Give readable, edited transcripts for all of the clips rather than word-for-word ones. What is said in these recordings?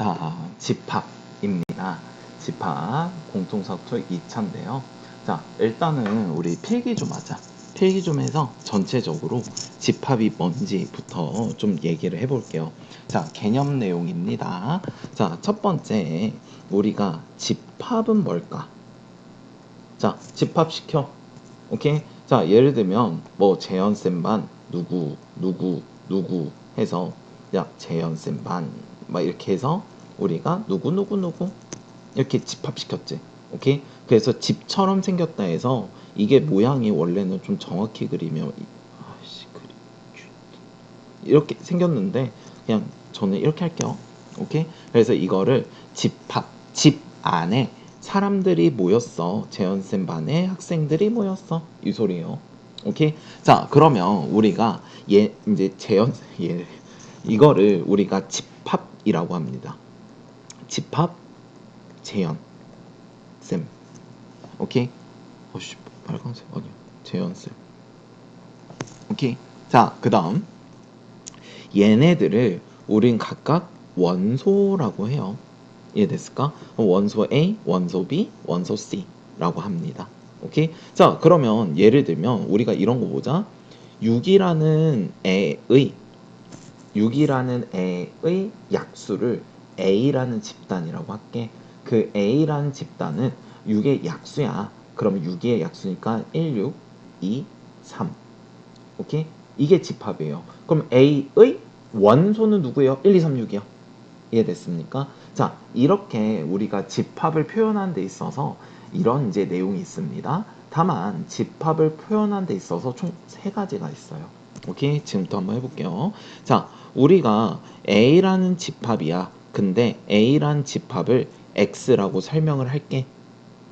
자, 집합입니다. 집합 공통사투 2차인데요. 자, 일단은 우리 필기 좀 하자. 필기 좀 해서 전체적으로 집합이 뭔지부터 좀 얘기를 해볼게요. 자, 개념 내용입니다. 자, 첫 번째, 우리가 집합은 뭘까? 자, 집합시켜. 오케이? 자, 예를 들면, 뭐, 재현쌤 반, 누구 해서, 야, 재현쌤 반, 막 이렇게 해서, 우리가 누구 이렇게 집합시켰지. 오케이? 그래서 집처럼 생겼다 해서, 이게 모양이 원래는 좀 정확히 그리면, 이렇게 생겼는데, 그냥 저는 이렇게 할게요. 오케이? 그래서 이거를 집합, 집 안에 사람들이 모였어. 재현쌤 반에 학생들이 모였어. 이 소리예요. 오케이? 자, 그러면 우리가 이제 이거를 우리가 집합이라고 합니다. 집합, 재현, 쌤. 오케이? 어씨, 빨간색 아니야. 재현 쌤. 오케이? 자, 그다음 얘네들을 우린 각각 원소라고 해요. 이해됐을까? 원소 A, 원소 B, 원소 C라고 합니다. 오케이? 자, 그러면 예를 들면 우리가 이런 거 보자. 6이라는 애의 약수를 A라는 집단이라고 할게. 그 A라는 집단은 6의 약수야. 그럼 6의 약수니까 1, 6, 2, 3. 오케이? 이게 집합이에요. 그럼 A의 원소는 누구예요? 1, 2, 3, 6이요. 이해됐습니까? 자, 이렇게 우리가 집합을 표현하는 데 있어서 이런 이제 내용이 있습니다. 다만 집합을 표현하는 데 있어서 총 3가지가 있어요. 오케이? 지금부터 한번 해볼게요. 자, 우리가 A라는 집합이야. 근데 A라는 집합을 X라고 설명을 할게.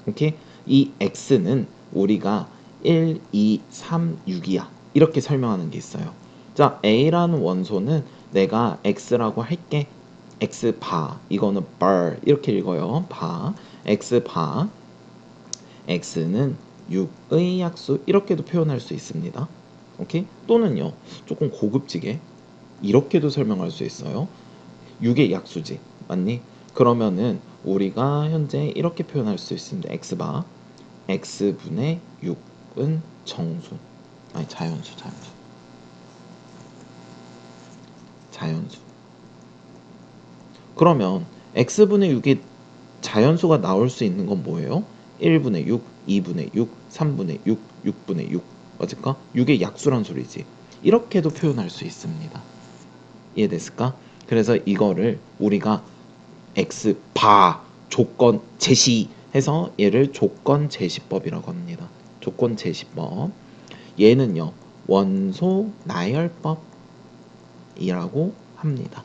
오케이? 이 X는 우리가 1, 2, 3, 6이야. 이렇게 설명하는 게 있어요. 자, A라는 원소는 내가 X라고 할게. X바, 이거는 bar 이렇게 읽어요. 바, X바, X는 6의 약수 이렇게도 표현할 수 있습니다. 오케이? 또는요, 조금 고급지게 이렇게도 설명할 수 있어요. 6의 약수지, 맞니? 그러면은 우리가 현재 이렇게 표현할 수 있습니다. X바, X분의 6은 정수, 아니 자연수. 그러면 X분의 6이 자연수가 나올 수 있는 건 뭐예요? 1분의 6, 2분의 6, 3분의 6, 6분의 6. 맞을까? 6의 약수란 소리지. 이렇게도 표현할 수 있습니다. 이해됐을까? 그래서 이거를 우리가 X바 조건 제시해서 얘를 조건 제시법이라고 합니다. 조건 제시법. 얘는요, 원소 나열법이라고 합니다.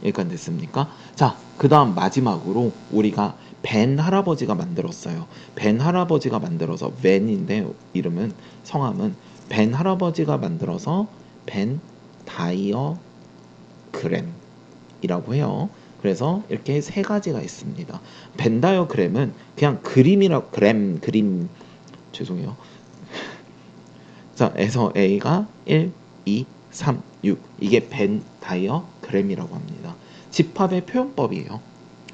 여기까지 됐습니까? 자, 그 다음 마지막으로 우리가 벤 할아버지가 만들었어요. 벤 할아버지가 만들어서 벤인데 이름은 성함은 벤 할아버지가 만들어서 벤 다이어그램이라고 해요. 그래서 이렇게 3가지가 있습니다. 벤 다이어그램은 그냥 그림 죄송해요. 자, 에서 A가 1, 2, 3, 6 이게 벤 다이어그램이라고 합니다. 집합의 표현법이에요.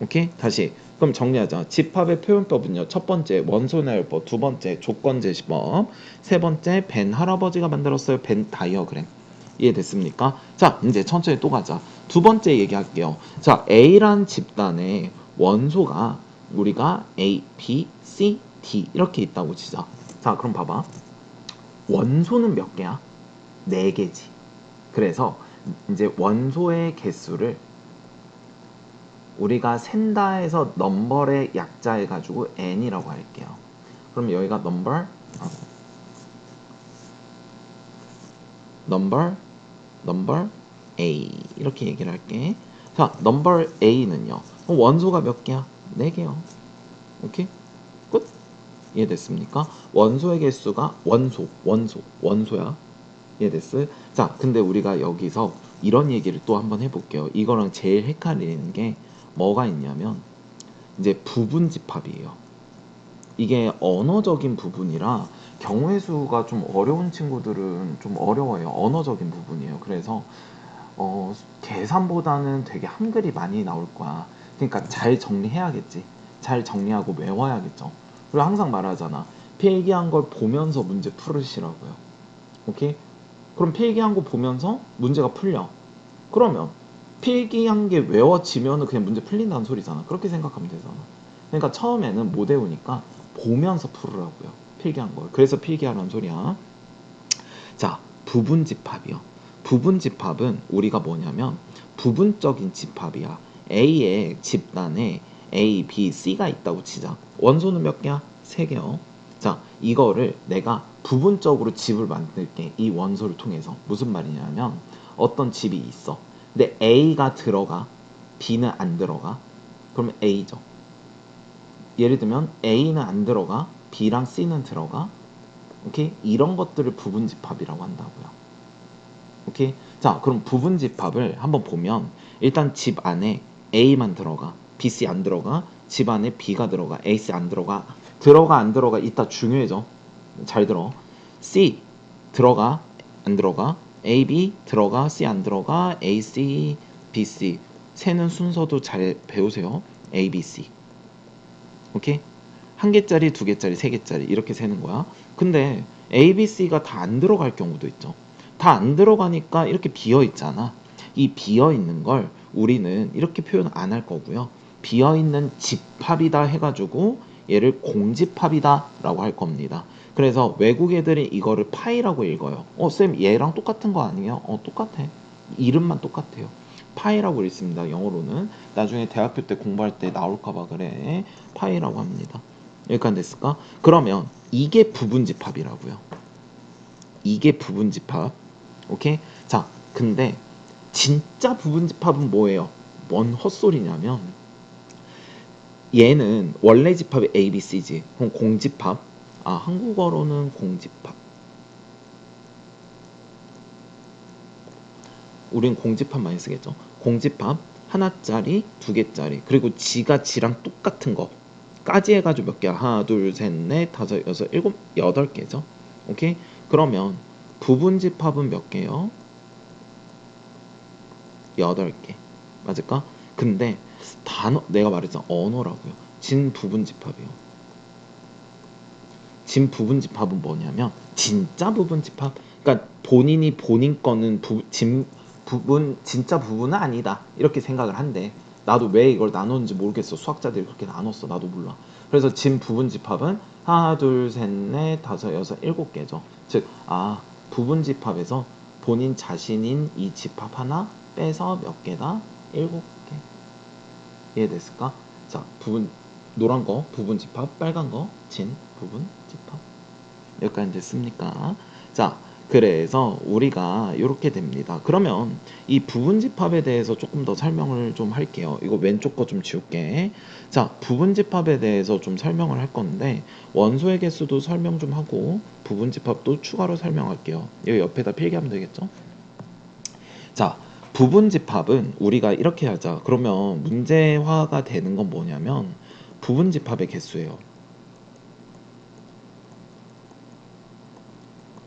오케이? 다시 그럼 정리하자. 집합의 표현법은요. 첫 번째 원소 나열법, 두 번째 조건 제시법, 세 번째 벤 할아버지가 만들었어요. 벤 다이어그램. 이해됐습니까? 자, 이제 천천히 또 가자. 두 번째 얘기할게요. 자, A란 집단의 원소가 우리가 A, B, C, D 이렇게 있다고 치자. 자, 그럼 봐봐. 원소는 몇 개야? 4개지. 그래서 이제 원소의 개수를 우리가 센다 해서 넘버의 약자 해가지고 n이라고 할게요. 그럼 여기가 넘버 a 이렇게 얘기를 할게. 자, 넘버 a는요. 원소가 몇 개야? 4개요. 오케이? 끝. 이해됐습니까? 원소의 개수가 원소야. 이해됐어요? 자, 근데 우리가 여기서 이런 얘기를 또 한번 해볼게요. 이거랑 제일 헷갈리는 게 뭐가 있냐면 이제 부분 집합이에요. 이게 언어적인 부분이라 경우의 수가 좀 어려운 친구들은 좀 어려워요. 언어적인 부분이에요. 그래서 계산보다는 되게 한글이 많이 나올 거야. 그러니까 잘 정리해야겠지. 잘 정리하고 외워야겠죠. 그리고 항상 말하잖아. 필기한 걸 보면서 문제 풀으시라고요. 오케이? 그럼 필기한 거 보면서 문제가 풀려. 그러면 필기한 게 외워지면은 그냥 문제 풀린다는 소리잖아. 그렇게 생각하면 되잖아. 그러니까 처음에는 못 외우니까 보면서 풀으라고요. 필기한 걸. 그래서 필기하라는 소리야. 자, 부분집합이요. 부분집합은 우리가 뭐냐면 부분적인 집합이야. A의 집단에 A, B, C가 있다고 치자. 원소는 몇 개야? 3개요. 자, 이거를 내가 부분적으로 집을 만들게. 이 원소를 통해서. 무슨 말이냐면 어떤 집이 있어. 근데 A가 들어가, B는 안 들어가. 그러면 A죠. 예를 들면 A는 안 들어가, B랑 C는 들어가. 오케이? 이런 것들을 부분집합이라고 한다고요. 오케이? 자, 그럼 부분집합을 한번 보면 일단 집 안에 A만 들어가, B, C 안 들어가, 집 안에 B가 들어가, A, C 안 들어가, 들어가 안 들어가 이따 중요해져. 잘 들어. C 들어가 안 들어가, A, B 들어가, C 안 들어가, A, C, B, C 세는 순서도 잘 배우세요. A, B, C. 오케이? 한 개짜리, 두 개짜리, 세 개짜리 이렇게 세는 거야. 근데 A, B, C가 다 안 들어갈 경우도 있죠. 다 안 들어가니까 이렇게 비어 있잖아. 이 비어 있는 걸 우리는 이렇게 표현 안 할 거고요. 비어 있는 집합이다 해가지고 얘를 공집합이다 라고 할 겁니다. 그래서 외국 애들이 이거를 파이라고 읽어요. 쌤 얘랑 똑같은 거 아니에요? 똑같아. 이름만 똑같아요. 파이라고 읽습니다. 영어로는. 나중에 대학교 때 공부할 때 나올까봐 그래. 파이라고 합니다. 여기까지 됐을까? 그러면 이게 부분집합이라고요. 이게 부분집합. 오케이? 자, 근데 진짜 부분집합은 뭐예요? 뭔 헛소리냐면 얘는 원래 집합이 A, B, C지. 그럼 공집합. 한국어로는 공집합. 우린 공집합 많이 쓰겠죠. 공집합 하나짜리, 두 개짜리. 그리고 지가 지랑 똑같은 거. 까지 해가지고 몇 개야? 하나, 둘, 셋, 넷, 다섯, 여섯, 일곱, 8개죠. 오케이? 그러면 부분집합은 몇 개요? 8개. 맞을까? 근데 단어, 내가 말했잖아. 언어라고요. 진부분집합이요. 진부분집합은 뭐냐면 진짜 부분집합. 그러니까 본인이 본인 거는 부분 진짜 부분은 아니다. 이렇게 생각을 한대. 나도 왜 이걸 나눴는지 모르겠어. 수학자들이 그렇게 나눴어. 나도 몰라. 그래서 진부분집합은 하나, 둘, 셋, 넷, 다섯, 여섯, 7개죠. 즉, 부분집합에서 본인 자신인 이 집합 하나 빼서 몇 개다? 7개. 이해됐을까? 자, 노란 거 부분집합, 빨간 거 진부분집합. 여기까지 됐습니까? 자, 그래서 우리가 이렇게 됩니다. 그러면 이 부분집합에 대해서 조금 더 설명을 좀 할게요. 이거 왼쪽 거 좀 지울게. 자, 부분집합에 대해서 좀 설명을 할 건데 원소의 개수도 설명 좀 하고 부분집합도 추가로 설명할게요. 여기 옆에다 필기하면 되겠죠? 자, 부분집합은 우리가 이렇게 하자. 그러면 문제화가 되는 건 뭐냐면 부분집합의 개수예요.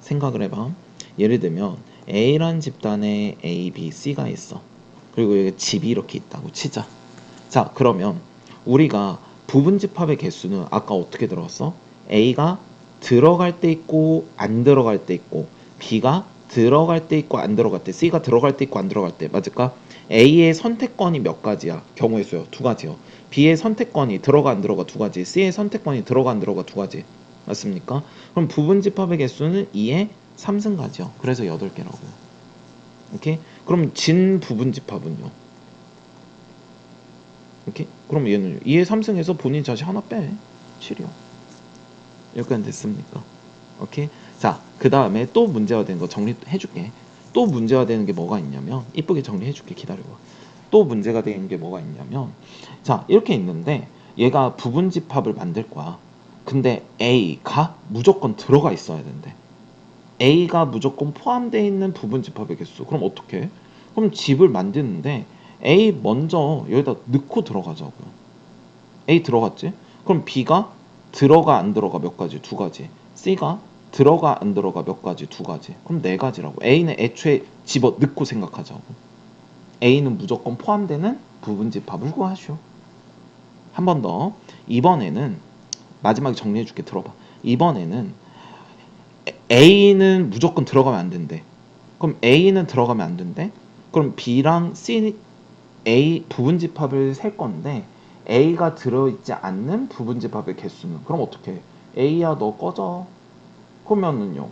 생각을 해봐. 예를 들면 A라는 집단에 A, B, C가 있어. 그리고 여기 집이 이렇게 있다고 치자. 자, 그러면 우리가 부분집합의 개수는 아까 어떻게 들어갔어? A가 들어갈 때 있고 안 들어갈 때 있고 B가 들어갈 때 있고 안 들어갈 때, C가 들어갈 때 있고 안 들어갈 때. 맞을까? A의 선택권이 몇 가지야? 경우의 수요. 2가지요. B의 선택권이 들어가 안 들어가 2가지. C의 선택권이 들어가 안 들어가 2가지. 맞습니까? 그럼 부분집합의 개수는 2의 3승가죠. 그래서 8개라고요. 오케이? 그럼 진부분집합은요? 오케이? 그럼 얘는 2의 3승에서 본인 자식 하나 빼. 7이요. 여기까지 됐습니까? 오케이? 자, 그 다음에 또 문제가 되는 거 정리해줄게. 또 문제가 되는 게 뭐가 있냐면 이쁘게 정리해줄게. 기다려봐. 또 문제가 되는 게 뭐가 있냐면 자, 이렇게 있는데 얘가 부분집합을 만들 거야. 근데 A가 무조건 들어가 있어야 된대. A가 무조건 포함되어 있는 부분집합의 개수. 그럼 어떻게? 그럼 집을 만드는데 A 먼저 여기다 넣고 들어가자고요. A 들어갔지? 그럼 B가 들어가 안 들어가 몇 가지? 2가지. C가 들어가 안 들어가 몇 가지? 2가지. 그럼 4가지라고. A는 애초에 집어 넣고 생각하자고. A는 무조건 포함되는 부분집합을 구하시오. 한 번 더. 이번에는 마지막에 정리해줄게. 들어봐. 이번에는 A는 무조건 들어가면 안 된대. 그럼 A는 들어가면 안 된대. 그럼 B랑 C, A 부분집합을 셀 건데 A가 들어있지 않는 부분집합의 개수는 그럼 어떻게 해? A야 너 꺼져. 그러면은요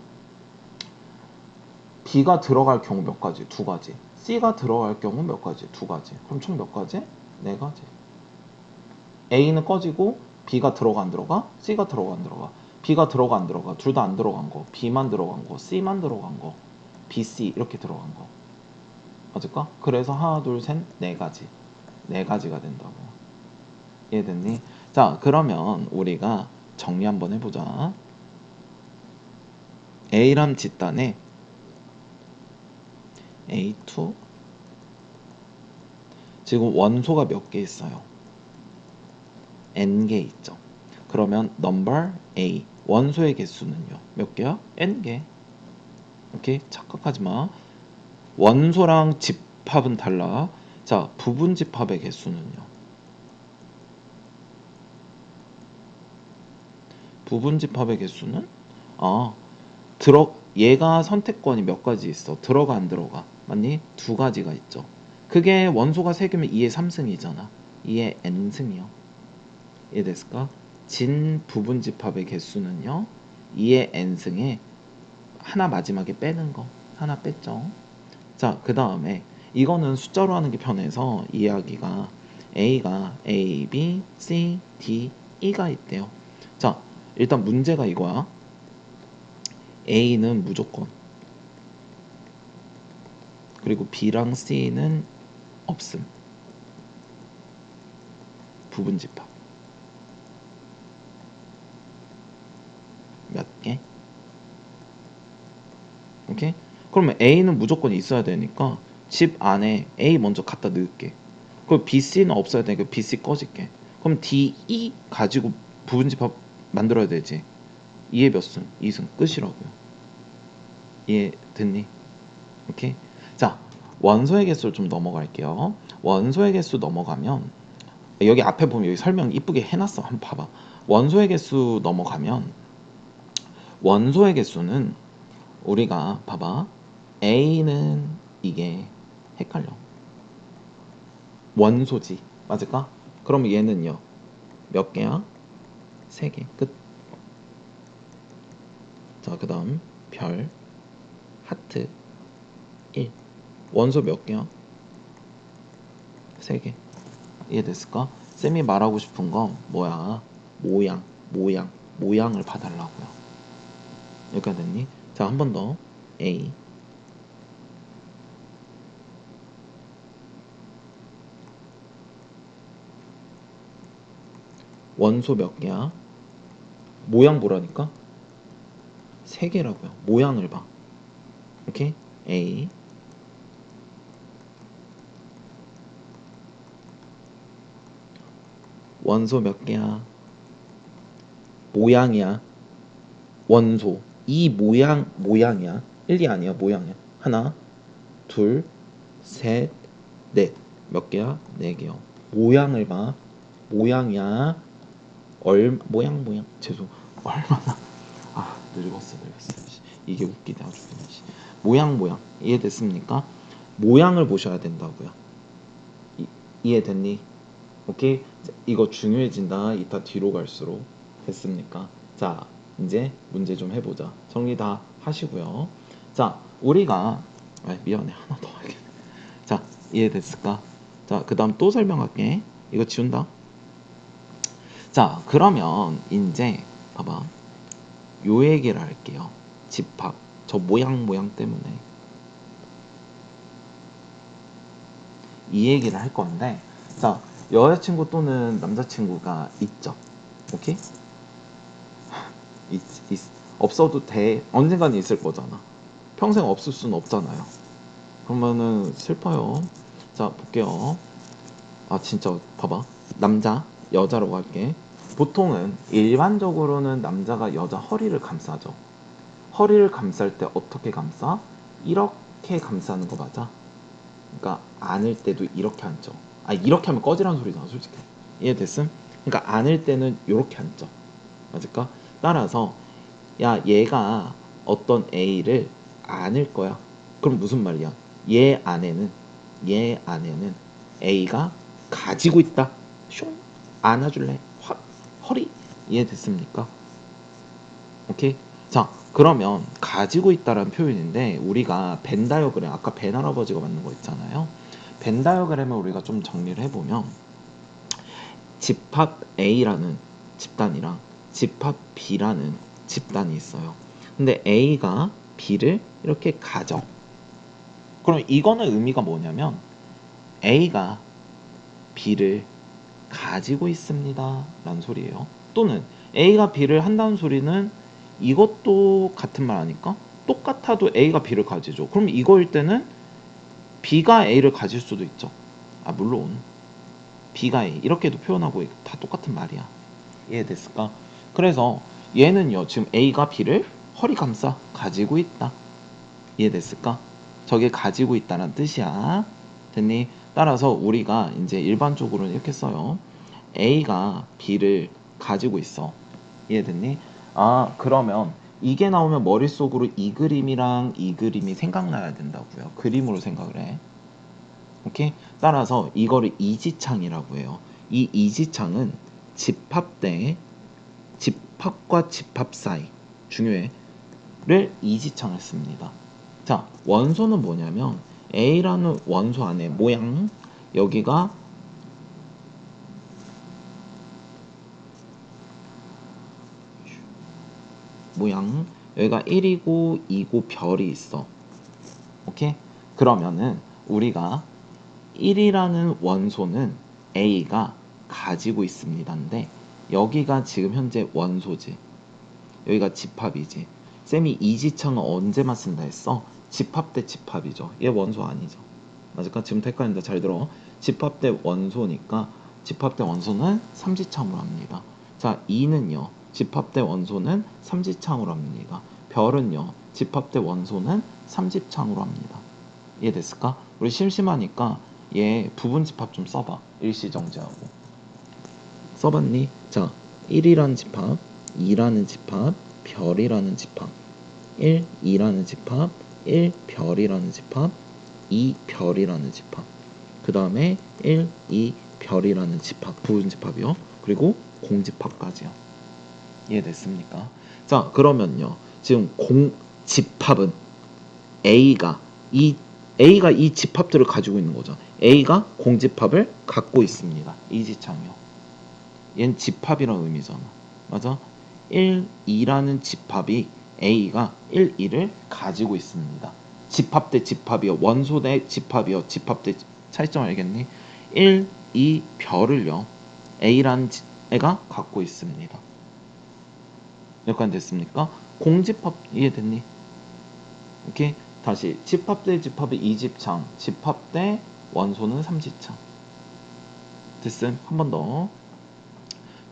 B가 들어갈 경우 몇 가지? 두 가지. C가 들어갈 경우 몇 가지? 두 가지. 그럼 총 몇 가지? 네 가지. A는 꺼지고 B가 들어가 안 들어가? C가 들어가 안 들어가? B가 들어가 안 들어가? 둘 다 안 들어간 거. B만 들어간 거. C만 들어간 거. B, C 이렇게 들어간 거. 맞을까? 그래서 하나, 둘, 셋, 네 가지. 네 가지가 된다고. 이해됐니? 자, 그러면 우리가 정리 한번 해보자. A람 집단에 A2 지금 원소가 몇 개 있어요? N개 있죠. 그러면 number A 원소의 개수는요? 몇 개야? N개. 오케이? 착각하지 마. 원소랑 집합은 달라. 자, 부분 집합의 개수는요? 부분 집합의 개수는 얘가 선택권이 몇 가지 있어. 들어가 안 들어가. 맞니? 두 가지가 있죠. 그게 원소가 3개면 2의 3승이잖아. 2의 n승이요. 이해됐을까? 진 부분 집합의 개수는요. 2의 n승에 하나 마지막에 빼는 거. 하나 뺐죠. 자, 그 다음에 이거는 숫자로 하는 게 편해서 이해하기가 A가 A, B, C, D, E가 있대요. 자, 일단 문제가 이거야. A는 무조건 그리고 B랑 C는 없음. 부분 집합 몇 개? 오케이? 그러면 A는 무조건 있어야 되니까 집 안에 A 먼저 갖다 넣을게. 그리고 B, C는 없어야 되니까 B, C 꺼질게. 그럼 D, E 가지고 부분 집합 만들어야 되지. 2의 몇 승? 2승 끝이라고요. 이해됐니? 오케이? 자, 원소의 개수를 좀 넘어갈게요. 원소의 개수 넘어가면 여기 앞에 보면 여기 설명 이쁘게 해놨어. 한번 봐봐. 원소의 개수 넘어가면 원소의 개수는 우리가 봐봐. A는 이게 헷갈려. 원소지. 맞을까? 그럼 얘는요. 몇 개야? 3개. 끝. 자, 그 다음 별 하트 1. 원소 몇 개야? 3개. 이해됐을까? 쌤이 말하고 싶은 거 뭐야? 모양을 봐달라고요. 여기까지 됐니? 자, 한 번 더. A 원소 몇 개야? 모양 보라니까? 3개라고요. 모양을 봐. 오케이? A 원소 몇 개야? 모양이야. 원소. 이 모양이야. 1, 2 아니야. 모양이야. 하나, 둘, 셋, 넷. 몇 개야? 4개요. 모양을 봐. 모양이야. 모양. 죄송. 얼마나. 늙었어. 이게 웃기다. 아주. 모양. 이해됐습니까? 모양을 보셔야 된다고요. 이해됐니? 오케이? 이거 중요해진다. 이따 뒤로 갈수록. 됐습니까? 자, 이제 문제 좀 해보자. 정리 다 하시고요. 자, 우리가 미안해. 하나 더 할게. 자, 이해됐을까? 자, 그 다음 또 설명할게. 이거 지운다. 자, 그러면 이제 봐봐. 요 얘기를 할게요. 집합. 저 모양 때문에 이 얘기를 할 건데, 자, 여자친구 또는 남자친구가 있죠. 오케이? 없어도 돼. 언젠가는 있을 거잖아. 평생 없을 수는 없잖아요. 그러면은 슬퍼요. 자, 볼게요. 진짜 봐봐. 남자, 여자라고 할게. 보통은 일반적으로는 남자가 여자 허리를 감싸죠. 허리를 감쌀 때 어떻게 감싸? 이렇게 감싸는 거 맞아? 그러니까 안을 때도 이렇게 앉죠. 이렇게 하면 꺼지라는 소리잖아, 솔직히. 이해됐음? 그러니까 안을 때는 이렇게 앉죠. 맞을까? 따라서 야 얘가 어떤 A를 안을 거야. 그럼 무슨 말이야? 얘 안에는 A가 가지고 있다. 슝 안아줄래? 확 허리 이해됐습니까? 오케이? 자 그러면 가지고 있다라는 표현인데 우리가 벤 다이어그램 아까 벤 할아버지가 만든 거 있잖아요. 벤 다이어그램을 우리가 좀 정리를 해보면 집합 A라는 집단이랑 집합 B라는 집단이 있어요. 근데 A가 B를 이렇게 가져. 그럼 이거는 의미가 뭐냐면 A가 B를 가지고 있습니다 라는 소리예요. 또는 A가 B를 한다는 소리는 이것도 같은 말 아닐까? 똑같아도 A가 B를 가지죠. 그럼 이거일 때는 B가 A를 가질 수도 있죠. 아 물론 B가 A 이렇게도 표현하고 다 똑같은 말이야. 이해됐을까? 그래서 얘는요 지금 A가 B를 허리 감싸 가지고 있다. 이해됐을까? 저게 가지고 있다는 뜻이야. 됐니? 따라서 우리가 이제 일반적으로는 이렇게 써요. A가 B를 가지고 있어. 이해됐니? 아 그러면 이게 나오면 머릿속으로 이 그림이랑 이 그림이 생각나야 된다고요. 그림으로 생각을 해. 오케이? 따라서 이거를 이지창이라고 해요. 이 이지창은 집합 대 집합과 집합 사이 중요해를 이지창을 씁니다. 자 원소는 뭐냐면 A라는 원소 안에 모양 여기가 모양 여기가 1이고 2고 별이 있어. 오케이? 그러면은 우리가 1이라는 원소는 A가 가지고 있습니다인데 여기가 지금 현재 원소지. 여기가 집합이지. 쌤이 이지창은 언제만 쓴다 했어? 집합 대 집합이죠. 얘 원소 아니죠. 맞을까? 지금 헷갈린다. 잘 들어. 집합 대 원소니까 집합 대 원소는 삼지창으로 합니다. 자, 2는요. 집합 대 원소는 삼지창으로 합니다. 별은요. 집합 대 원소는 삼지창으로 합니다. 이해됐을까? 우리 심심하니까 얘 부분 집합 좀 써봐. 일시정지하고. 써봤니? 자, 1이라는 집합, 2라는 집합, 별이라는 집합, 1, 2라는 집합, 1, 별이라는 집합, 2, 별이라는 집합. 그 다음에 1, 2, 별이라는 집합, 부분 집합이요. 그리고 공집합까지요. 이해됐습니까? 자, 그러면요. 지금 공집합은 A가 이 집합들을 가지고 있는 거죠. A가 공집합을 갖고 있습니다. 이지창이요. 얘는 집합이라는 의미잖아. 맞아? 1, 2라는 집합이 A가 1, 2를 가지고 있습니다. 집합 대 집합이요. 원소 대 집합이요. 집합 대 차이점 알겠니? 1, 2 별을요. A라는 애가 갖고 있습니다. 여기까지 됐습니까? 공집합 이해됐니? 오케이? 다시 집합 대 집합이 2집창, 집합 대 원소는 3지창. 됐음? 한 번 더.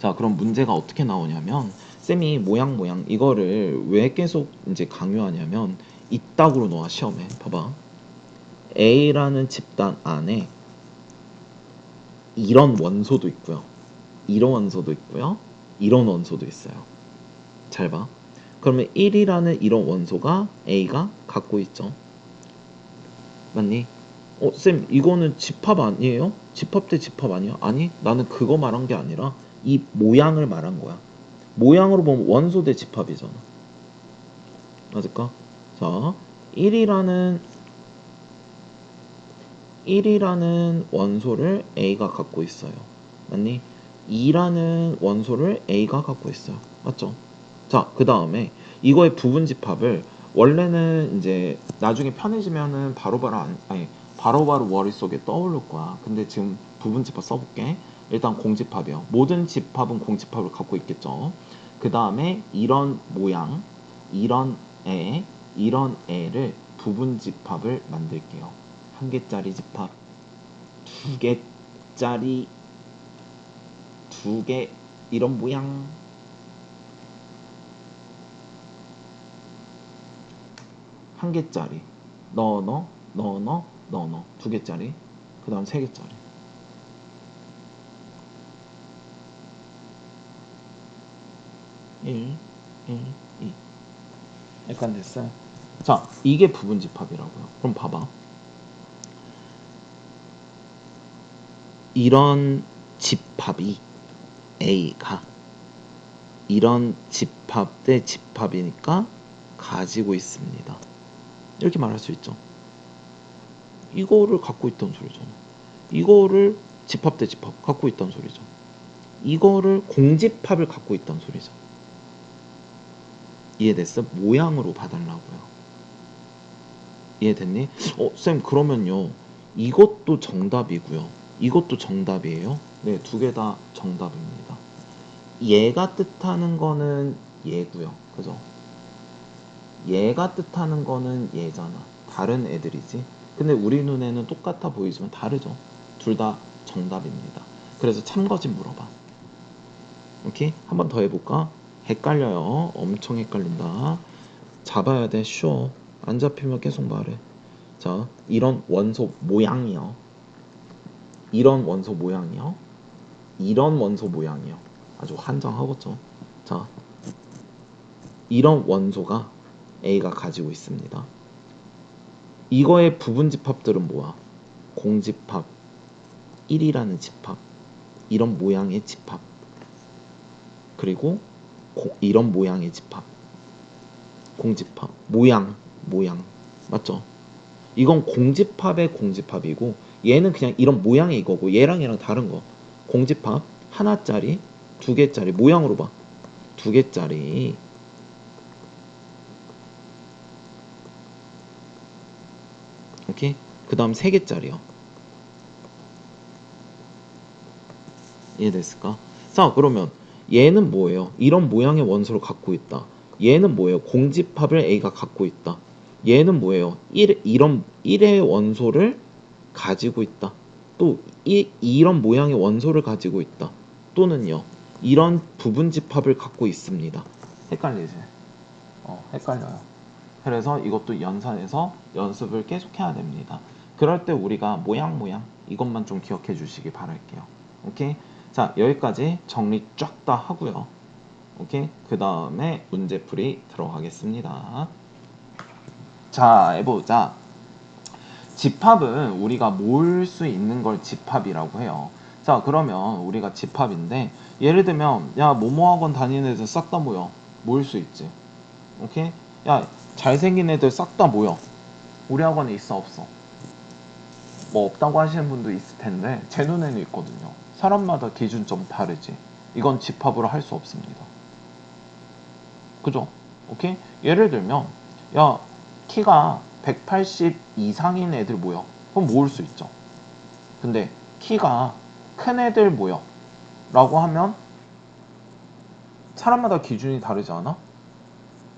자, 그럼 문제가 어떻게 나오냐면 쌤이 모양 이거를 왜 계속 이제 강요하냐면 이따구로 넣어 시험에. 봐봐. A라는 집단 안에 이런 원소도 있고요. 이런 원소도 있고요. 이런 원소도 있어요. 잘 봐. 그러면 1이라는 이런 원소가 A가 갖고 있죠. 맞니? 쌤, 이거는 집합 아니에요? 집합 대 집합 아니야? 아니, 나는 그거 말한 게 아니라 이 모양을 말한 거야. 모양으로 보면 원소 대 집합이잖아. 맞을까? 자, 1이라는 원소를 A가 갖고 있어요. 맞니? 2라는 원소를 A가 갖고 있어요. 맞죠? 자, 그 다음에 이거의 부분 집합을 원래는 이제 나중에 편해지면은 바로바로 머릿속에 떠오를 거야. 근데 지금 부분 집합 써볼게. 일단 공집합이요. 모든 집합은 공집합을 갖고 있겠죠. 그 다음에 이런 모양, 이런 이런 애를 부분 집합을 만들게요. 한 개짜리 집합, 두 개짜리, 두 개, 이런 모양. 한 개짜리, 넣어, 두 개짜리, 그 다음 세 개짜리. 1, 1, 2. 약간 됐어요. 자, 이게 부분집합이라고요. 그럼 봐봐. 이런 집합이 A가 이런 집합 대 집합이니까 가지고 있습니다. 이렇게 말할 수 있죠. 이거를 갖고 있던 소리잖아. 이거를 집합 대 집합 갖고 있던 소리죠. 이거를 공집합을 갖고 있던 소리죠. 이해됐어? 모양으로 봐달라고요. 이해됐니? 쌤, 그러면요. 이것도 정답이고요. 이것도 정답이에요. 네, 두 개 다 정답입니다. 얘가 뜻하는 거는 얘고요. 그죠? 얘가 뜻하는 거는 얘잖아. 다른 애들이지. 근데 우리 눈에는 똑같아 보이지만 다르죠. 둘 다 정답입니다. 그래서 참거짓 물어봐. 오케이? 한 번 더 해볼까? 헷갈려요. 엄청 헷갈린다. 잡아야 돼. 쉬워. 안 잡히면 계속 말해. 자, 이런 원소 모양이요. 이런 원소 모양이요. 이런 원소 모양이요. 아주 환장하겠죠. 자, 이런 원소가 A가 가지고 있습니다. 이거의 부분 집합들은 뭐야? 공집합, 1이라는 집합, 이런 모양의 집합, 그리고 이런 모양의 집합, 공집합, 모양, 맞죠? 이건 공집합의 공집합이고 얘는 그냥 이런 모양의 이거고 얘랑 다른 거. 공집합 하나짜리, 두 개짜리, 모양으로 봐. 두 개짜리. 오케이? 그 다음 세 개짜리요. 이해됐을까? 자, 그러면 얘는 뭐예요? 이런 모양의 원소를 갖고 있다. 얘는 뭐예요? 공집합을 A가 갖고 있다. 얘는 뭐예요? 이런 1의 원소를 가지고 있다. 또 이런 모양의 원소를 가지고 있다. 또는요. 이런 부분집합을 갖고 있습니다. 헷갈리지? 헷갈려요. 그래서 이것도 연산해서 연습을 계속 해야 됩니다. 그럴 때 우리가 모양 이것만 좀 기억해 주시기 바랄게요. 오케이? 자, 여기까지 정리 쫙 다 하고요. 오케이? 그 다음에 문제풀이 들어가겠습니다. 자, 해보자. 집합은 우리가 모을 수 있는 걸 집합이라고 해요. 자, 그러면 우리가 집합인데 예를 들면 야, 뭐뭐학원 다니는 애들 싹 다 모여. 모일 수 있지. 오케이? 야, 잘생긴 애들 싹 다 모여. 우리 학원에 있어 없어? 뭐 없다고 하시는 분도 있을 텐데 제 눈에는 있거든요. 사람마다 기준점 다르지. 이건 집합으로 할 수 없습니다. 그죠? 오케이? 예를 들면 야, 키가 180 이상인 애들 모여. 그럼 모을 수 있죠. 근데 키가 큰 애들 모여 라고 하면 사람마다 기준이 다르지 않아?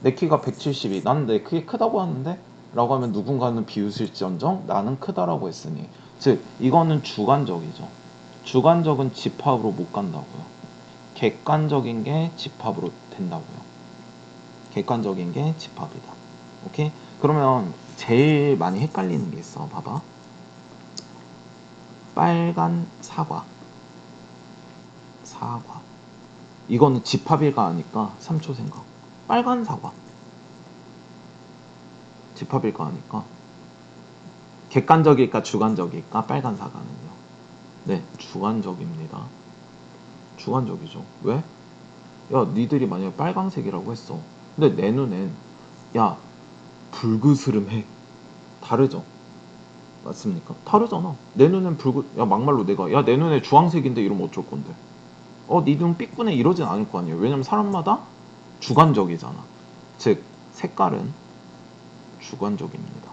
내 키가 172, 나는 내 크기 크다고 하는데 라고 하면 누군가는 비웃을지언정 나는 크다라고 했으니, 즉 이거는 주관적이죠. 주관적은 집합으로 못 간다고요. 객관적인 게 집합으로 된다고요. 객관적인 게 집합이다. 오케이? 그러면 제일 많이 헷갈리는 게 있어. 봐봐. 빨간 사과. 이거는 집합일까 하니까 3초 생각. 빨간 사과. 집합일까 하니까 객관적일까 주관적일까? 빨간 사과는요. 네, 주관적입니다. 주관적이죠. 왜? 야, 니들이 만약에 빨강색이라고 했어. 근데 내 눈엔 야, 붉으스름해. 다르죠? 맞습니까? 다르잖아. 내 눈엔 야, 막말로 내가 야, 내 눈에 주황색인데 이러면 어쩔 건데? 니 눈 삐꾸네 이러진 않을 거 아니에요. 왜냐면 사람마다 주관적이잖아. 즉, 색깔은 주관적입니다.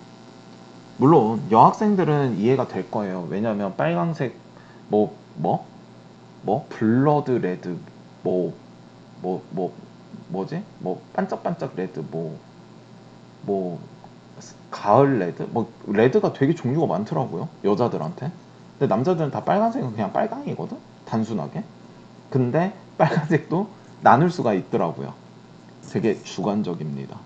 물론 여학생들은 이해가 될 거예요. 왜냐면 빨강색 블러드 레드 뭐지? 반짝반짝 레드 가을 레드 레드가 되게 종류가 많더라고요. 여자들한테. 근데 남자들은 다 빨간색은 그냥 빨강이거든. 단순하게. 근데 빨간색도 나눌 수가 있더라고요. 되게 주관적입니다.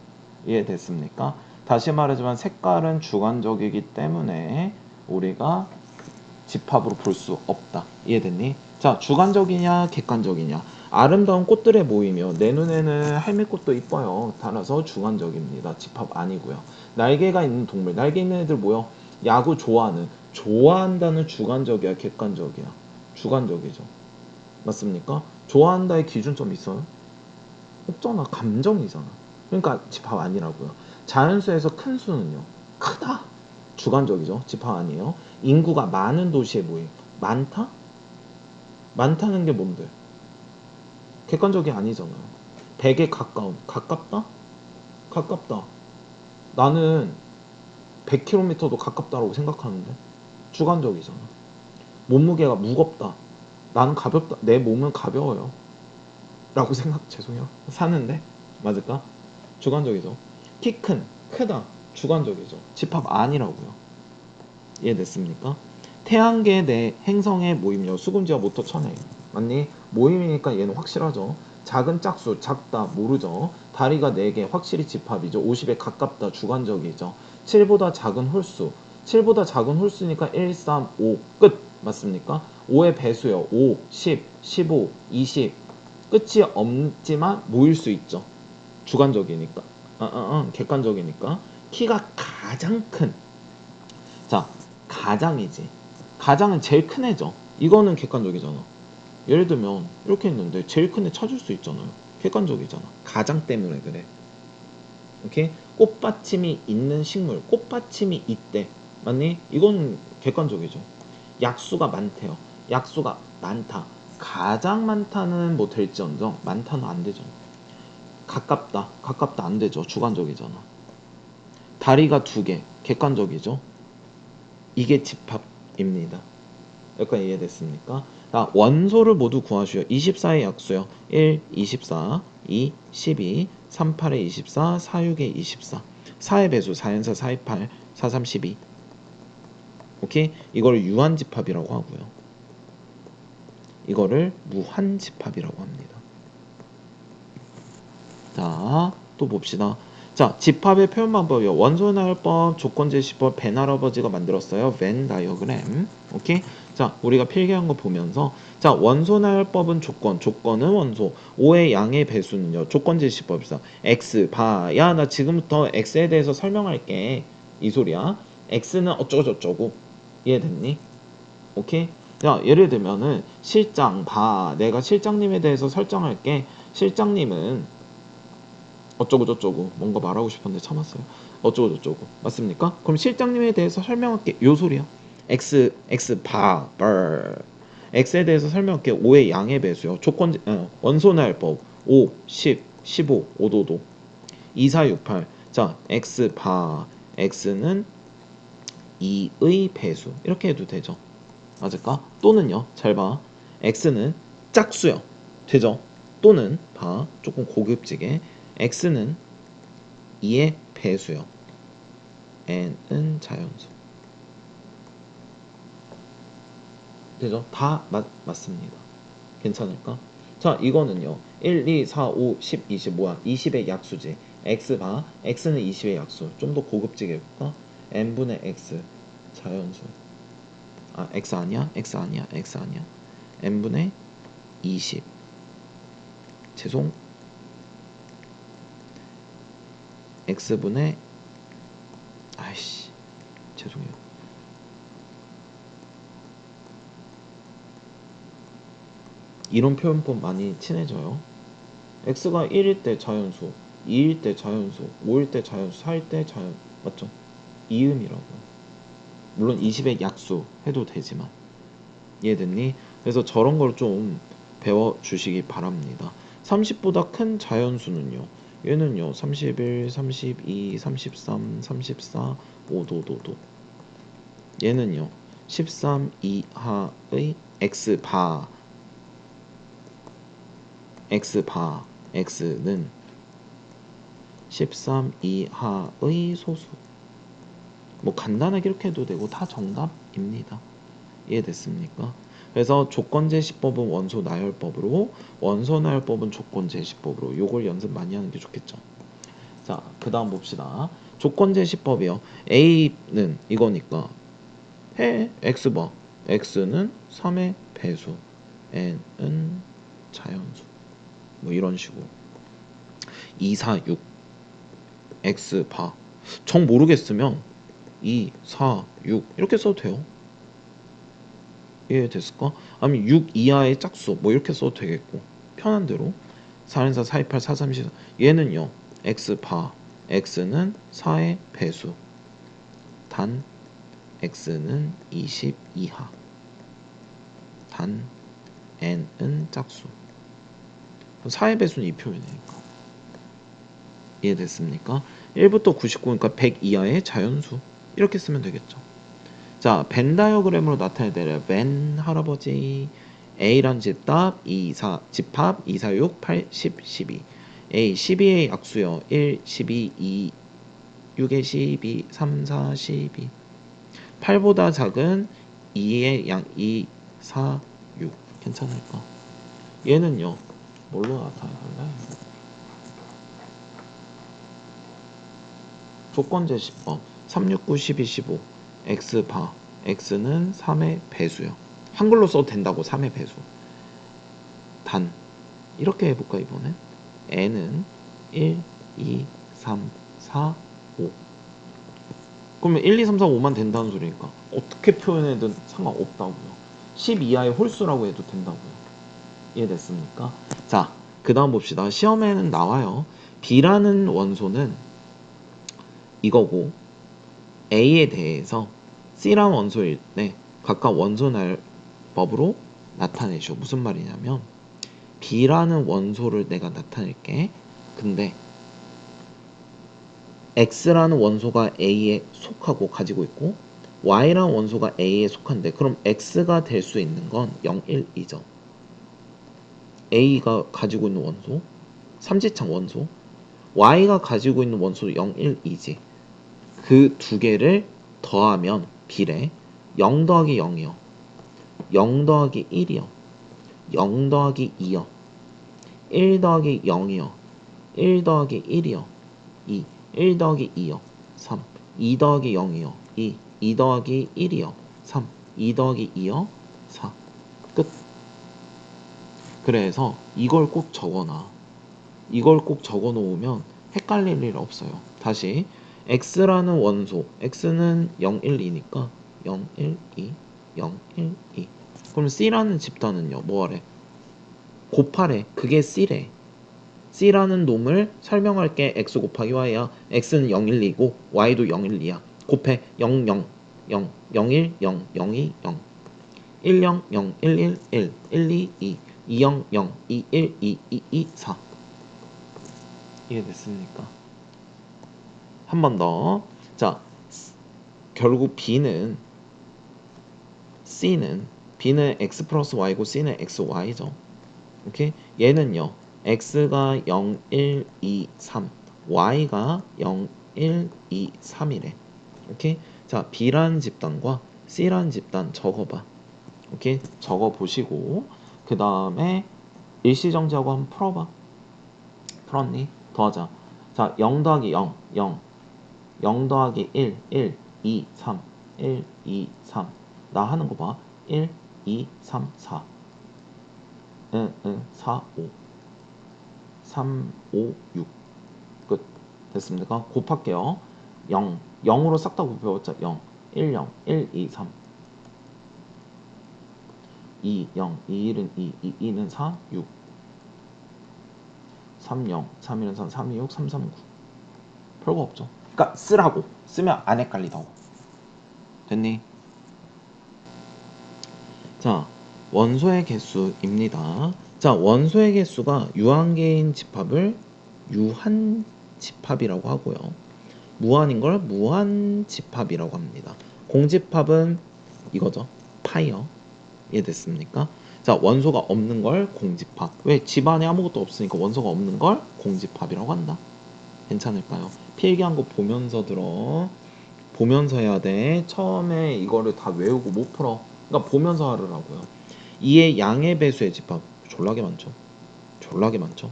이해됐습니까? 다시 말하지만 색깔은 주관적이기 때문에 우리가 집합으로 볼 수 없다. 이해됐니? 자, 주관적이냐 객관적이냐. 아름다운 꽃들의 모임이요. 내 눈에는 할매꽃도 이뻐요. 따라서 주관적입니다. 집합 아니고요. 날개가 있는 동물. 날개 있는 애들 뭐요? 야구 좋아하는. 좋아한다는 주관적이야, 객관적이야? 주관적이죠. 맞습니까? 좋아한다의 기준점 있어요? 없잖아. 감정이잖아. 그러니까 집합 아니라고요. 자연수에서 큰 수는요. 크다. 주관적이죠. 집합 아니에요. 인구가 많은 도시의 모임. 많다? 많다는 게 뭔데? 객관적이 아니잖아요. 100에 가까운. 가깝다? 가깝다. 나는 100km도 가깝다고 생각하는데 주관적이잖아. 몸무게가 무겁다. 나는 가볍다. 내 몸은 가벼워요. 라고 생각, 죄송해요. 사는데? 맞을까? 주관적이죠. 키 큰, 크다. 주관적이죠. 집합 아니라고요. 이해됐습니까? 태양계 내 행성의 모임요. 수금지와 모터 천해. 맞니? 모임이니까 얘는 확실하죠. 작은 짝수, 작다, 모르죠. 다리가 4개, 확실히 집합이죠. 50에 가깝다, 주관적이죠. 7보다 작은 홀수. 7보다 작은 홀수니까 1, 3, 5, 끝! 맞습니까? 5의 배수요. 5, 10, 15, 20. 끝이 없지만 모일 수 있죠. 주관적이니까. 객관적이니까. 키가 가장 큰. 자, 가장이지. 가장은 제일 큰 애죠. 이거는 객관적이잖아. 예를 들면 이렇게 있는데 제일 큰 애 찾을 수 있잖아요. 객관적이잖아. 가장 때문에 그래. 오케이? 꽃받침이 있는 식물. 꽃받침이 있대. 맞니? 이건 객관적이죠. 약수가 많대요. 약수가 많다. 가장 많다는 뭐 될지언정 많다는 안 되죠. 가깝다. 가깝다 안 되죠. 주관적이잖아. 다리가 2개. 객관적이죠. 이게 집합입니다. 여기까지 이해됐습니까? 자, 원소를 모두 구하시오. 24의 약수요. 1, 24, 2, 12, 38의 24, 46의 24. 4의 배수, 4연사, 4, 28, 4, 3, 12. 오케이? 이걸 유한집합이라고 하고요. 이거를 무한집합이라고 합니다. 자, 또 봅시다. 자, 집합의 표현 방법이요. 원소 나열법, 조건제시법, 벤 할아버지가 만들었어요. 벤 다이어그램. 오케이? 자, 우리가 필기한 거 보면서 자, 원소 나열법은 조건, 조건은 원소, 5의 양의 배수는요. 조건제시법이다. x 봐. 야, 나 지금부터 x에 대해서 설명할게. 이 소리야. x는 어쩌고저쩌고. 이해됐니? 오케이? 자, 예를 들면은 실장 봐. 내가 실장님에 대해서 설정할게. 실장님은 어쩌고저쩌고 뭔가 말하고 싶었는데 참았어요. 어쩌고저쩌고 맞습니까? 그럼 실장님에 대해서 설명할게. 요 소리야. x 바 x에 대해서 설명할게. 5의 양의 배수요. 조건 원소나열법 5 10 15 5도도 2 4 6 8. 자, x 바 x는 2의 배수 이렇게 해도 되죠. 맞을까? 또는요. 잘 봐. x는 짝수요. 되죠? 또는 봐. 조금 고급지게 x는 2의 배수요. n은 자연수. 되죠? 다 맞습니다. 괜찮을까? 자, 이거는요. 1, 2, 4, 5, 10, 20 뭐야? 20의 약수지. x 봐. x는 20의 약수. 좀 더 고급지게 해볼까? n분의 x 자연수. 아, x 아니야? x 아니야? x 아니야? n분의 20. 죄송. x분의 아이씨. 죄송해요. 이런 표현법 많이 친해져요. x가 1일 때 자연수, 2일 때 자연수, 5일 때 자연수, 4일 때 자연 맞죠? 이음이라고. 물론 20의 약수 해도 되지만 이해됐니? 그래서 저런 걸 좀 배워주시기 바랍니다. 30보다 큰 자연수는요. 얘는요. 31, 32, 33, 34, 5도도도. 얘는요. 13 이하의 x바 x바 x는 13 이하의 소수. 뭐 간단하게 이렇게 해도 되고 다 정답입니다. 이해됐습니까? 그래서 조건제시법은 원소 나열법으로, 원소 나열법은 조건제시법으로. 요걸 연습 많이 하는 게 좋겠죠. 자, 그 다음 봅시다. 조건제시법이요. A는 이거니까 해. X봐. X는 3의 배수, N은 자연수. 뭐 이런 식으로 2, 4, 6 x 바 정 모르겠으면 2, 4, 6 이렇게 써도 돼요. 이해됐을까? 아니면 6 이하의 짝수 뭐 이렇게 써도 되겠고 편한 대로 414, 428, 434 얘는요 x 바 x는 4의 배수 단 x는 20 이하 단 n은 짝수 4의 배수는 이 표현이니까 이해됐습니까? 1부터 99니까 100 이하의 자연수 이렇게 쓰면 되겠죠. 자, 벤 다이어그램으로 나타내야 되려 벤 할아버지 A란 집합 2, 4 집합 2, 4, 6, 8, 10, 12 A 12의 약수요 1, 12, 2 6의 12, 3, 4, 12 8보다 작은 2의 양 2, 4, 6 괜찮을까? 얘는요 뭘로 나타내볼래? 조건 제시법 3, 6, 9, 12, 15 x 바 x는 3의 배수요. 한글로 써도 된다고 3의 배수. 단 이렇게 해볼까 이번엔 n은 1, 2, 3, 4, 5 그러면 1, 2, 3, 4, 5만 된다는 소리니까 어떻게 표현해든 상관없다고요. 10 이하의 홀수라고 해도 된다고요. 이해됐습니까? 자, 그 다음 봅시다. 시험에는 나와요. B라는 원소는 이거고 A에 대해서 C라는 원소일 때 각각 원소날법으로 나타내죠. 무슨 말이냐면 B라는 원소를 내가 나타낼게. 근데 X라는 원소가 A에 속하고 가지고 있고 Y라는 원소가 A에 속한데 그럼 X가 될 수 있는 건 0, 1, 2죠. A가 가지고 있는 원소, 삼지창 원소, Y가 가지고 있는 원소도 0, 1, 2지. 그 두 개를 더하면 B래 0 더하기 0이요. 0 더하기 1이요. 0 더하기 2요. 1 더하기 0이요. 1 더하기 1이요. 2. 1 더하기 2요. 3. 2 더하기 0이요. 2. 2 더하기 1이요. 3. 2 더하기 2요. 4. 끝. 그래서 이걸 꼭 적어놔. 이걸 꼭 적어 놓으면 헷갈릴 일 없어요. 다시 x라는 원소 x는 0, 1, 2니까 0, 1, 2, 0, 1, 2 그럼 c라는 집단은요 뭐하래? 곱하래. 그게 c래. c라는 놈을 설명할게. x 곱하기 y야. x는 0, 1, 2고 y도 0, 1, 2야. 곱해. 0, 0, 0, 0, 1, 0, 0, 2, 0 1, 0, 0, 1, 1, 1, 1, 2, 2 2, 0, 0, 2, 1, 2, 2, 2, 4 이해됐습니까? 한 번 더. 자, 결국 B는 x 플러스 y고 C는 x, y죠. 오케이? 얘는요. x가 0, 1, 2, 3 y가 0, 1, 2, 3이래. 오케이? 자, B라는 집단과 C라는 집단 적어봐. 오케이? 적어보시고 그 다음에 일시정지하고 한번 풀어봐. 풀었니? 더하자. 자, 0 더하기 0, 0 0 더하기 1, 1, 2, 3 1, 2, 3 나 하는 거 봐. 1, 2, 3, 4 4, 5 3, 5, 6 끝. 됐습니까? 곱할게요. 0, 0으로 싹 다 곱해봤자 0, 1, 0, 1, 2, 3 2, 0, 2, 1은 2, 2, 2는 4, 6 3, 0, 3, 1은 3, 3, 2, 6, 3, 3, 9 별거 없죠. 그러니까 쓰라고. 쓰면 안 헷갈리다고. 됐니? 자, 원소의 개수입니다. 자, 원소의 개수가 유한계인 집합을 유한집합이라고 하고요. 무한인 걸 무한집합이라고 합니다. 공집합은 이거죠. 파이어. 이해됐습니까? 자, 원소가 없는 걸 공집합. 왜? 집안에 아무것도 없으니까 원소가 없는 걸 공집합이라고 한다. 괜찮을까요? 필기한 거 보면서 들어. 보면서 해야 돼. 처음에 이거를 다 외우고 못 풀어. 그러니까 보면서 하라고요. 2의 양의 배수의 집합 졸라게 많죠. 졸라게 많죠.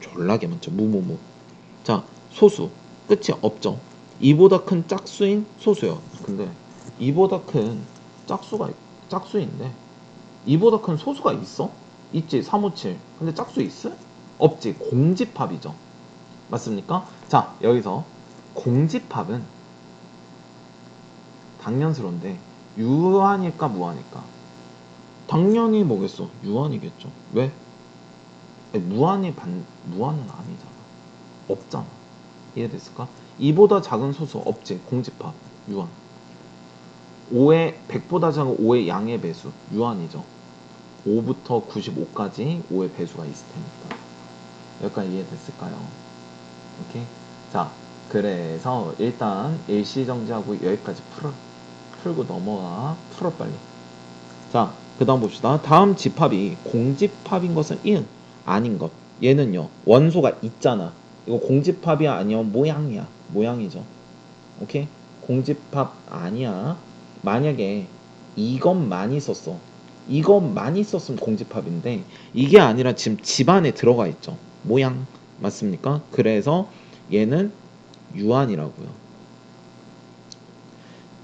졸라게 많죠. 무무무. 자, 소수. 끝이 없죠. 이보다 큰 짝수인 소수요. 근데 이보다 큰 짝수인데 이보다 큰 소수가 있어? 있지. 357. 근데 짝수 있어? 없지. 공집합이죠. 맞습니까? 자, 여기서 공집합은 당연스러운데 유한일까 무한일까? 당연히 뭐겠어? 유한이겠죠. 왜? 무한은 아니잖아. 없잖아. 이해됐을까? 2보다 작은 소수 없지. 공집합 유한. 5의 100보다 작은 5의 양의 배수 유한이죠. 5부터 95까지 5의 배수가 있을 테니까. 여기까지 이해됐을까요? 오케이. 자, 그래서 일단 일시정지하고 여기까지 풀고 넘어와. 풀어 빨리. 자, 그 다음 봅시다. 다음 집합이 공집합인 것은 이응 아닌 것. 얘는요 원소가 있잖아. 이거 공집합이 아니면 모양이야. 모양이죠. 오케이. 공집합 아니야. 만약에 이것만 있었어. 이것만 있었으면 공집합인데 이게 아니라 지금 집 안에 들어가 있죠. 모양 맞습니까? 그래서 얘는 유한이라고요.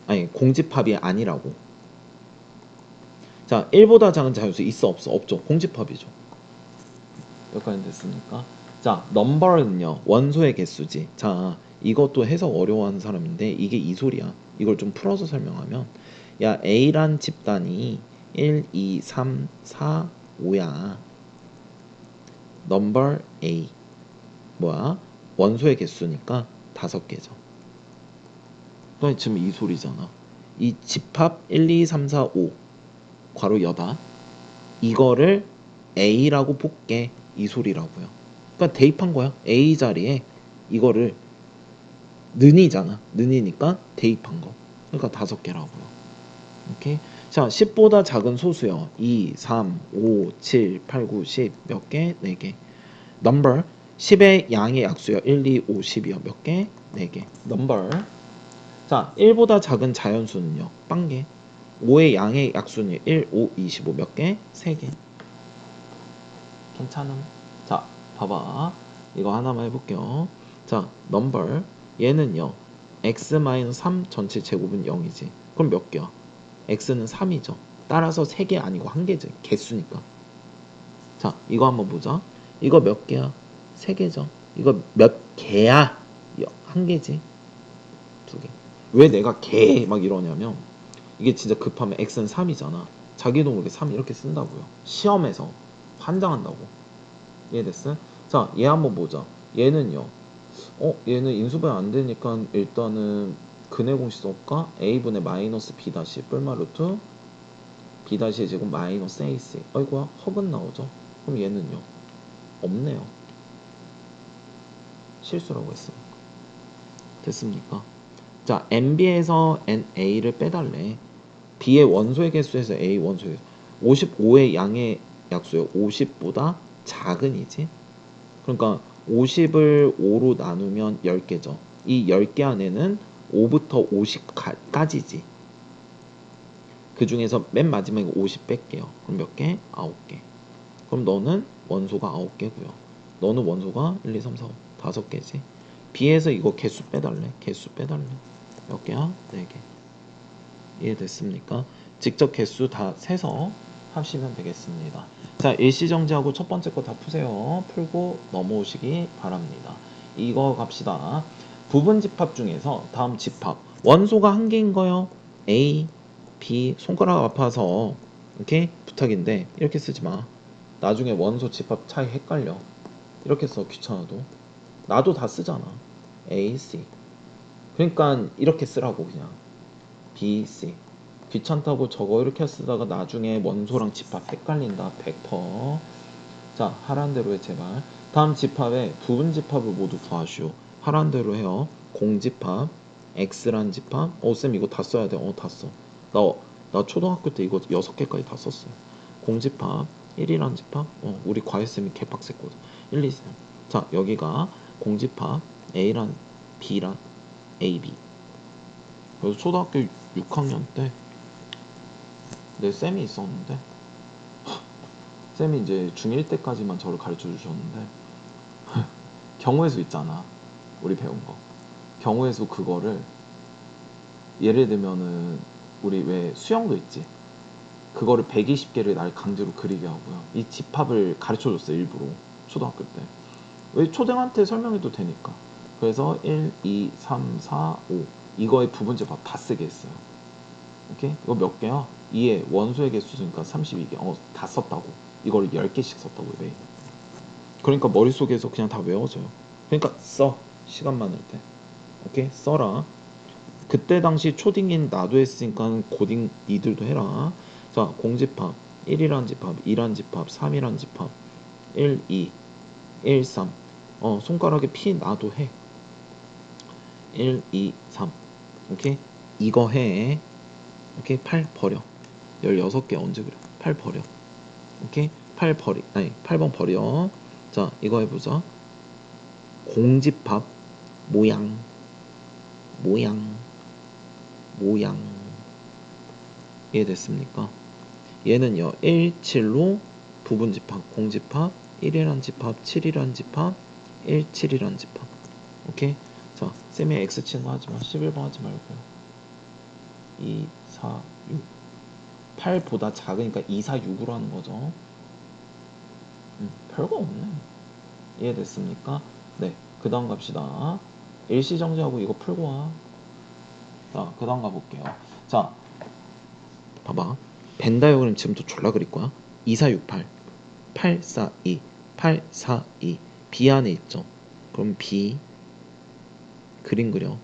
아니 공집합이 아니라고. 자, 1보다 작은 자연수 있어 없어? 없죠. 공집합이죠. 여기까지 됐습니까? 자, 넘버는요 원소의 개수지. 자, 이것도 해석 어려워하는 사람인데 이게 이 소리야. 이걸 좀 풀어서 설명하면 야 A란 집단이 1, 2, 3, 4, 5야. 넘버 A 뭐야? 원소의 개수니까 5개죠. 그러니까 지금 이 소리잖아. 이 집합 1, 2, 3, 4, 5 괄호 여다 이거를 A라고 볼게. 이 소리라고요. 그러니까 대입한 거야. A 자리에 이거를 는이잖아. 는이니까 대입한 거. 그러니까 5개라고요. 오케이. 자, 10보다 작은 소수요. 2, 3, 5, 7, 8, 9, 10 몇 개? 4개. 넘버 10의 양의 약수요. 1, 2, 5, 10이요. 몇 개? 4개. 넘버. 자, 1보다 작은 자연수는요. 빵개. 5의 양의 약수는 1, 5, 25 몇 개? 3개. 괜찮음. 자, 봐봐. 이거 하나만 해볼게요. 자, 넘버 얘는요. x-3 전체 제곱은 0이지. 그럼 몇 개야? x는 3이죠. 따라서 3개 아니고 1개지. 개수니까. 자, 이거 한번 보자. 이거 몇 개야? 3개죠. 이거 몇 개야? 1개지. 2개. 왜 내가 개 막 이러냐면 이게 진짜 급하면 x는 3이잖아. 자기도 모르게 3 이렇게 쓴다고요. 시험에서 환장한다고. 이해됐어? 자, 얘 한번 보자. 얘는요. 얘는 인수분해 안 되니까 일단은 근해 공식 써볼까? a분의 마이너스 b 다시 뿔마 루트 b 다시 제곱 마이너스 ac. 아이고야, 허근 나오죠? 그럼 얘는요. 없네요. 실수라고 했어. 됐습니까? 자, NB에서 NA를 빼달래. B의 원소의 개수에서 A 원소의 개수. 55의 양의 약수요. 50보다 작은이지. 그러니까 50을 5로 나누면 10개죠. 이 10개 안에는 5부터 50까지지. 그 중에서 맨 마지막에 50 뺄게요. 그럼 몇 개? 9개. 그럼 너는 원소가 9개고요. 너는 원소가 1, 2, 3, 4, 5 5개지. B에서 이거 개수 빼달래. 개수 빼달래. 몇 개야? 4개. 이해됐습니까? 직접 개수 다 세서 하시면 되겠습니다. 자, 일시정지하고 첫 번째 거 다 푸세요. 풀고 넘어오시기 바랍니다. 이거 갑시다. 부분집합 중에서 다음 집합 원소가 1개인 거요. A, B 손가락 아파서 오케이? 부탁인데 이렇게 쓰지 마. 나중에 원소 집합 차이 헷갈려. 이렇게 써 귀찮아도. 나도 다 쓰잖아. A, C. 그러니까 이렇게 쓰라고 그냥. B, C. 귀찮다고 저거 이렇게 쓰다가 나중에 원소랑 집합 헷갈린다. 100%. 자, 하란 대로 해 제발. 다음 집합에 부분 집합을 모두 구하시오. 하란 대로 해요. 공집합, X란 집합. 쌤 이거 다 써야 돼. 다 써. 나 초등학교 때 이거 6개까지 다 썼어. 공집합, 1이란 집합. 우리 과외쌤이 개빡셌거든. 1, 2, 3. 자, 여기가 공집합, A란, B란, AB. 그래서 초등학교 6학년 때 내 쌤이 있었는데 쌤이 이제 중1 때까지만 저를 가르쳐 주셨는데 경우의 수 있잖아. 우리 배운 거. 경우의 수 그거를 예를 들면은 우리 왜 수영도 있지. 그거를 120개를 날 강제로 그리게 하고요. 이 집합을 가르쳐 줬어요. 일부러. 초등학교 때. 왜 초등한테 설명해도 되니까. 그래서 1, 2, 3, 4, 5 이거의 부분집합 다 쓰게 했어요. 오케이? 이거 몇 개야? 2의 원소의 개수니까 32개. 다 썼다고. 이걸 10개씩 썼다고 왜? 그러니까 머릿속에서 그냥 다 외워져요. 그러니까 써. 시간 많을 때. 오케이? 써라. 그때 당시 초딩인 나도 했으니까 고딩 니들도 해라. 자, 공집합 1이란 집합, 2란 집합, 3이란 집합 1, 2, 1, 3 손가락에 피 나도 해. 1, 2, 3 오케이? 이거 해. 오케이? 8 버려. 16개 언제 그래? 8 버려. 오케이? 8 버리. 아니, 8번 버려. 자, 이거 해보자. 공집합 모양 모양 모양 이해됐습니까? 얘는요 1, 7로 부분집합 공집합 1이란 집합 7이란 집합 1, 7이란 집합 오케이? 자 쌤이 x 치는 거 하지마 11번 하지 말고요 2, 4, 6 8보다 작으니까 2, 4, 6으로 하는 거죠 별거 없네 이해됐습니까? 네 그 다음 갑시다 일시정지하고 이거 풀고 와 자, 그 다음 가볼게요. 자, 봐봐. 벤 다이어그램 지금부터 졸라 그릴 거야. 2, 4, 6, 8. 8, 4, 2. 8, 4, 2. B 안에 있죠. 그럼 B 그림 그려.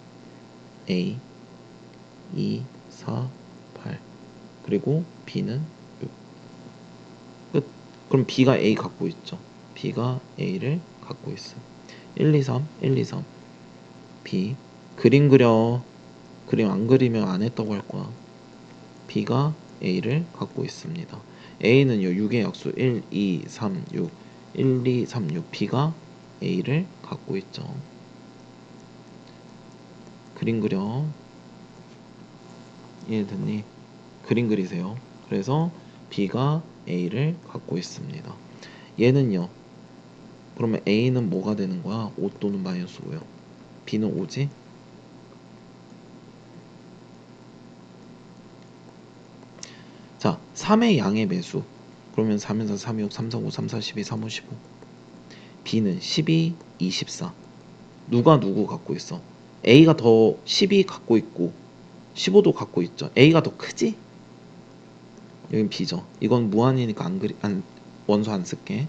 A 2, 4, 8. 그리고 B는 6. 끝. 그럼 B가 A 갖고 있죠. B가 A를 갖고 있어. 1, 2, 3, 1, 2, 3. B 그림 그려. 그림 안 그리면 안 했다고 할 거야. B가 A를 갖고 있습니다. A는요 6의 약수 1, 2, 3, 6 1, 2, 3, 6 B가 A를 갖고 있죠. 그림 그려. 이해됐니? 그림 그리세요. 그래서 B가 A를 갖고 있습니다. 얘는요 그러면 A는 뭐가 되는 거야? 5 또는 마이너스 5요. B는 5지? 자 3의 양의 매수 그러면 3, 4, 3, 6, 3, 4, 5, 3, 4, 12, 3, 5, 15 B는 12, 24 누가 누구 갖고 있어? A가 더 12 갖고 있고 15도 갖고 있죠. A가 더 크지? 여긴 B죠. 이건 무한이니까 원소 안 쓸게.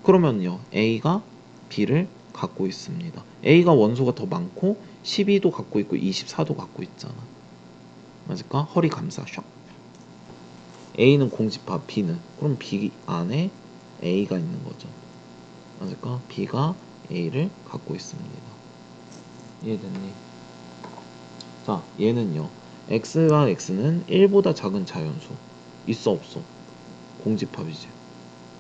그러면요. A가 B를 갖고 있습니다. A가 원소가 더 많고 12도 갖고 있고 24도 갖고 있잖아. 맞을까? 허리 감싸 샥. A는 공집합 B는 그럼 B 안에 A가 있는 거죠. 맞을까? B가 A를 갖고 있습니다. 이해됐니? 자, 얘는요. X와 X는 1보다 작은 자연수. 있어 없어? 공집합이지.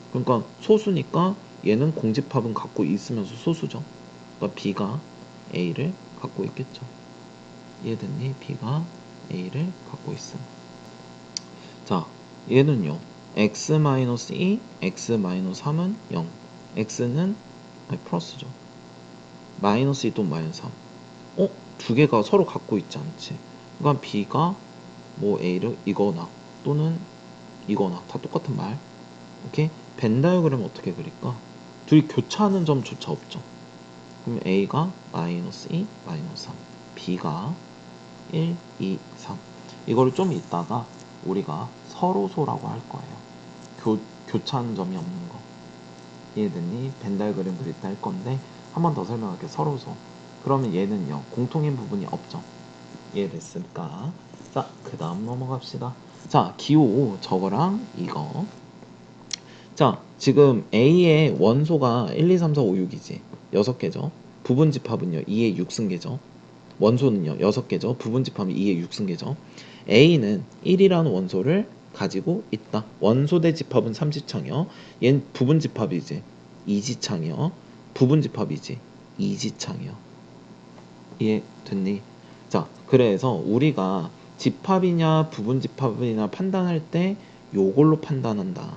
그러니까 소수니까 얘는 공집합은 갖고 있으면서 소수죠. 그러니까 B가 A를 갖고 있겠죠. 이해됐니? B가 A를 갖고 있음. 자, 얘는요. X-2, X-3은 0. X는 플러스죠. 마이너스 2 또는 마이너스 3. 두 개가 서로 갖고 있지 않지. 그러니까 B가 뭐 A를 이거나 또는 이거나 다 똑같은 말. 오케이? 벤 다이어그램 어떻게 그릴까? 둘이 교차하는 점조차 없죠. 그럼 A가 마이너스 2, 마이너스 3 B가 1, 2, 3 이거를 좀 이따가 우리가 서로소라고 할 거예요. 교차하는 점이 없는 거 이해됐니? 벤 다이어그램 그릴 때 할 건데 한 번 더 설명할게. 서로소 그러면 얘는요 공통인 부분이 없죠. 이해됐을까? 자, 그 다음 넘어갑시다. 자, 기호 저거랑 이거. 자, 지금 A의 원소가 1, 2, 3, 4, 5, 6이지. 6개죠. 부분집합은요 2의 6승계죠. 원소는요 6개죠. 부분집합은 2의 6승계죠. A는 1이라는 원소를 가지고 있다. 원소 대 집합은 3지창이요. 얘는 부분집합이지. 2지창이요. 부분집합이지. 2지창이요. 이해됐니? 자, 그래서 우리가 집합이냐 부분집합이냐 판단할 때 요걸로 판단한다.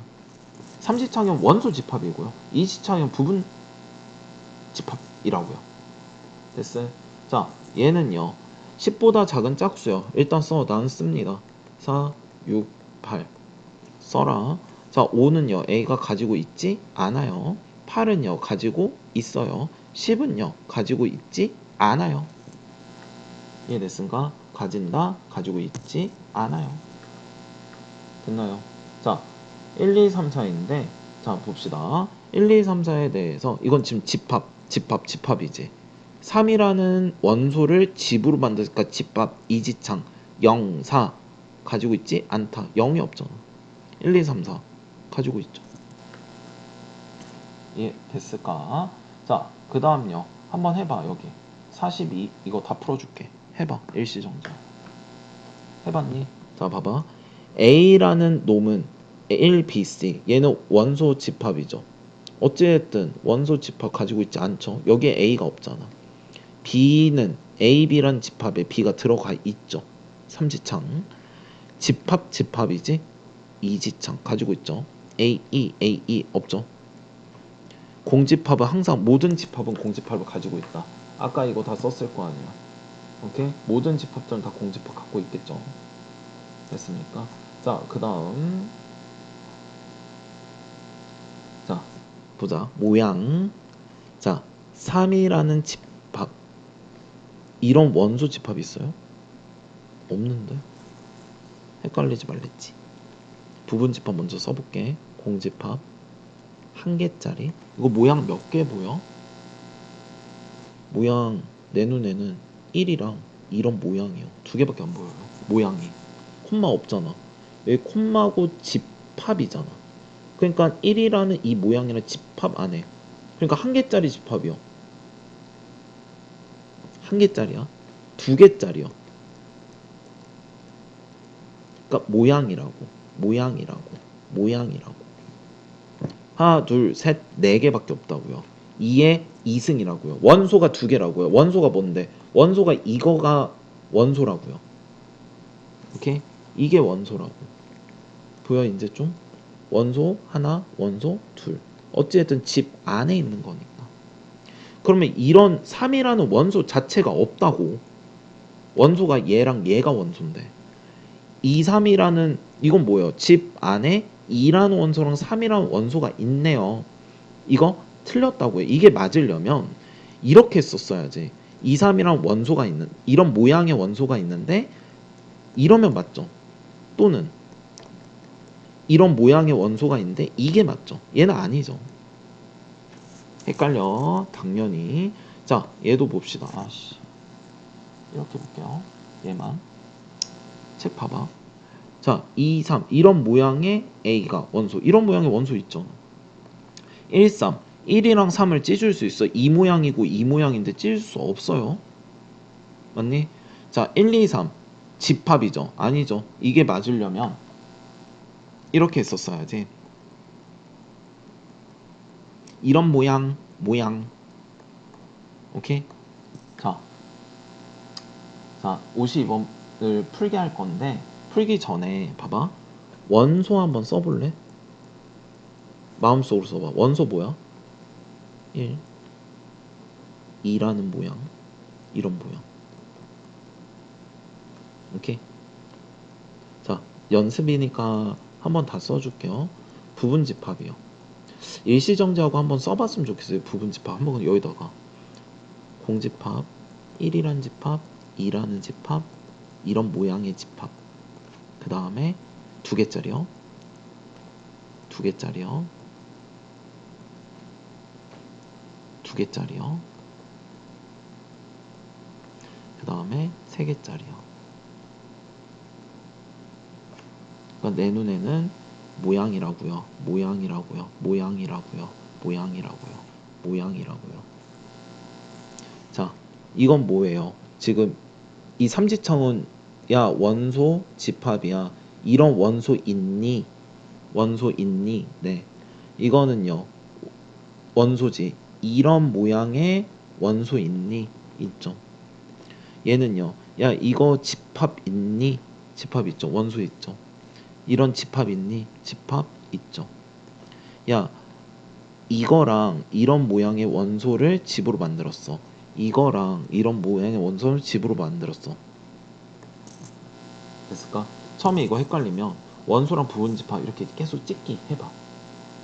3지창은 원소 집합이고요. 2지창은 부분 집합이라고요. 됐어요? 자, 얘는요. 10보다 작은 짝수요. 일단 써. 난 씁니다. 4, 6, 8 써라. 자, 5는요. A가 가지고 있지 않아요. 8은요 가지고 있어요. 10은요 가지고 있지 않아요. 이해됐습니까? 가진다, 가지고 있지 않아요. 됐나요? 자, 1, 2, 3, 4인데 자 봅시다. 1, 2, 3, 4에 대해서 이건 지금 집합이지. 3이라는 원소를 집으로 만드니까 집합, 이지창, 0, 4 가지고 있지 않다. 0이 없잖아. 1, 2, 3, 4 가지고 있죠. 예, 됐을까? 자, 그 다음요. 한번 해봐, 여기. 42, 이거 다 풀어줄게. 해봐, 일시정지. 해봤니? 자, 봐봐. A라는 놈은 1, B, C. 얘는 원소 집합이죠. 어쨌든 원소 집합 가지고 있지 않죠. 여기에 A가 없잖아. B는 A, B란 집합에 B가 들어가 있죠. 삼지창. 집합이지. 이지창 가지고 있죠. A, E 없죠. 공집합은 항상 모든 집합은 공집합을 가지고 있다. 아까 이거 다 썼을 거 아니야. 오케이? 모든 집합들은 다 공집합 갖고 있겠죠. 됐습니까? 자, 그 다음 자, 보자. 모양. 자, 3이라는 집합. 이런 원소 집합이 있어요? 없는데? 헷갈리지 말랬지. 부분 집합 먼저 써볼게. 공집합 한 개짜리. 이거 모양 몇 개 보여? 모양 내 눈에는 1이랑 이런 모양이요. 두 개밖에 안 보여요. 모양이. 콤마 없잖아. 여기 콤마고 집합이잖아. 그러니까 1이라는 이 모양이랑 집합 안에. 그러니까 한 개짜리 집합이요. 한 개짜리야? 두 개짜리요. 그러니까 모양이라고. 하나, 둘, 셋, 네 개밖에 없다고요. 2의 2승이라고요. 원소가 두 개라고요. 원소가 뭔데? 원소가 이거가 원소라고요. 오케이? 이게 원소라고. 보여 이제 좀? 원소 하나, 원소 둘. 어찌됐든 집 안에 있는 거니까. 그러면 이런 3이라는 원소 자체가 없다고. 원소가 얘랑 얘가 원소인데. 2, 3이라는 이건 뭐예요? 집 안에 2라는 원소랑 3이라는 원소가 있네요. 이거 틀렸다고요. 이게 맞으려면 이렇게 썼어야지. 2, 3이란 원소가 있는 이런 모양의 원소가 있는데 이러면 맞죠. 또는 이런 모양의 원소가 있는데 이게 맞죠. 얘는 아니죠. 헷갈려. 당연히. 자, 얘도 봅시다. 아씨. 이렇게 볼게요. 얘만. 책 봐봐. 자, 2, 3 이런 모양의 A가 원소. 이런 모양의 원소 있죠. 1, 3 1이랑 3을 찢을 수 있어. 이 모양이고 이 모양인데 찢을 수 없어요. 맞니? 자, 1, 2, 3 집합이죠. 아니죠. 이게 맞으려면 이렇게 했었어야지. 이런 모양. 오케이? 자, 52번을 풀게 할 건데 풀기 전에 봐봐. 원소 한번 써볼래? 마음속으로 써봐. 원소 뭐야? 1 2라는 모양. 이런 모양. 오케이? 자, 연습이니까 한번 다 써줄게요. 부분 집합이요. 일시정지하고 한번 써봤으면 좋겠어요. 부분 집합 한번 여기다가 공집합 1이란 집합 2라는 집합 이런 모양의 집합 그 다음에 두 개짜리요. 두 개짜리요. 그 다음에 세 개짜리요. 그러니까 내 눈에는 모양이라고요. 자, 이건 뭐예요? 지금 이 삼지청은 야 원소 집합이야. 이런 원소 있니? 네. 이거는요. 원소지. 이런 모양의 원소 있니? 있죠. 얘는요. 야 이거 집합 있니? 집합 있죠. 원소 있죠. 이런 집합 있니? 집합 있죠. 야 이거랑 이런 모양의 원소를 집으로 만들었어. 이거랑 이런 모양의 원소를 집으로 만들었어. 됐을까? 처음에 이거 헷갈리면 원소랑 부분 집합 이렇게 계속 찍기 해봐.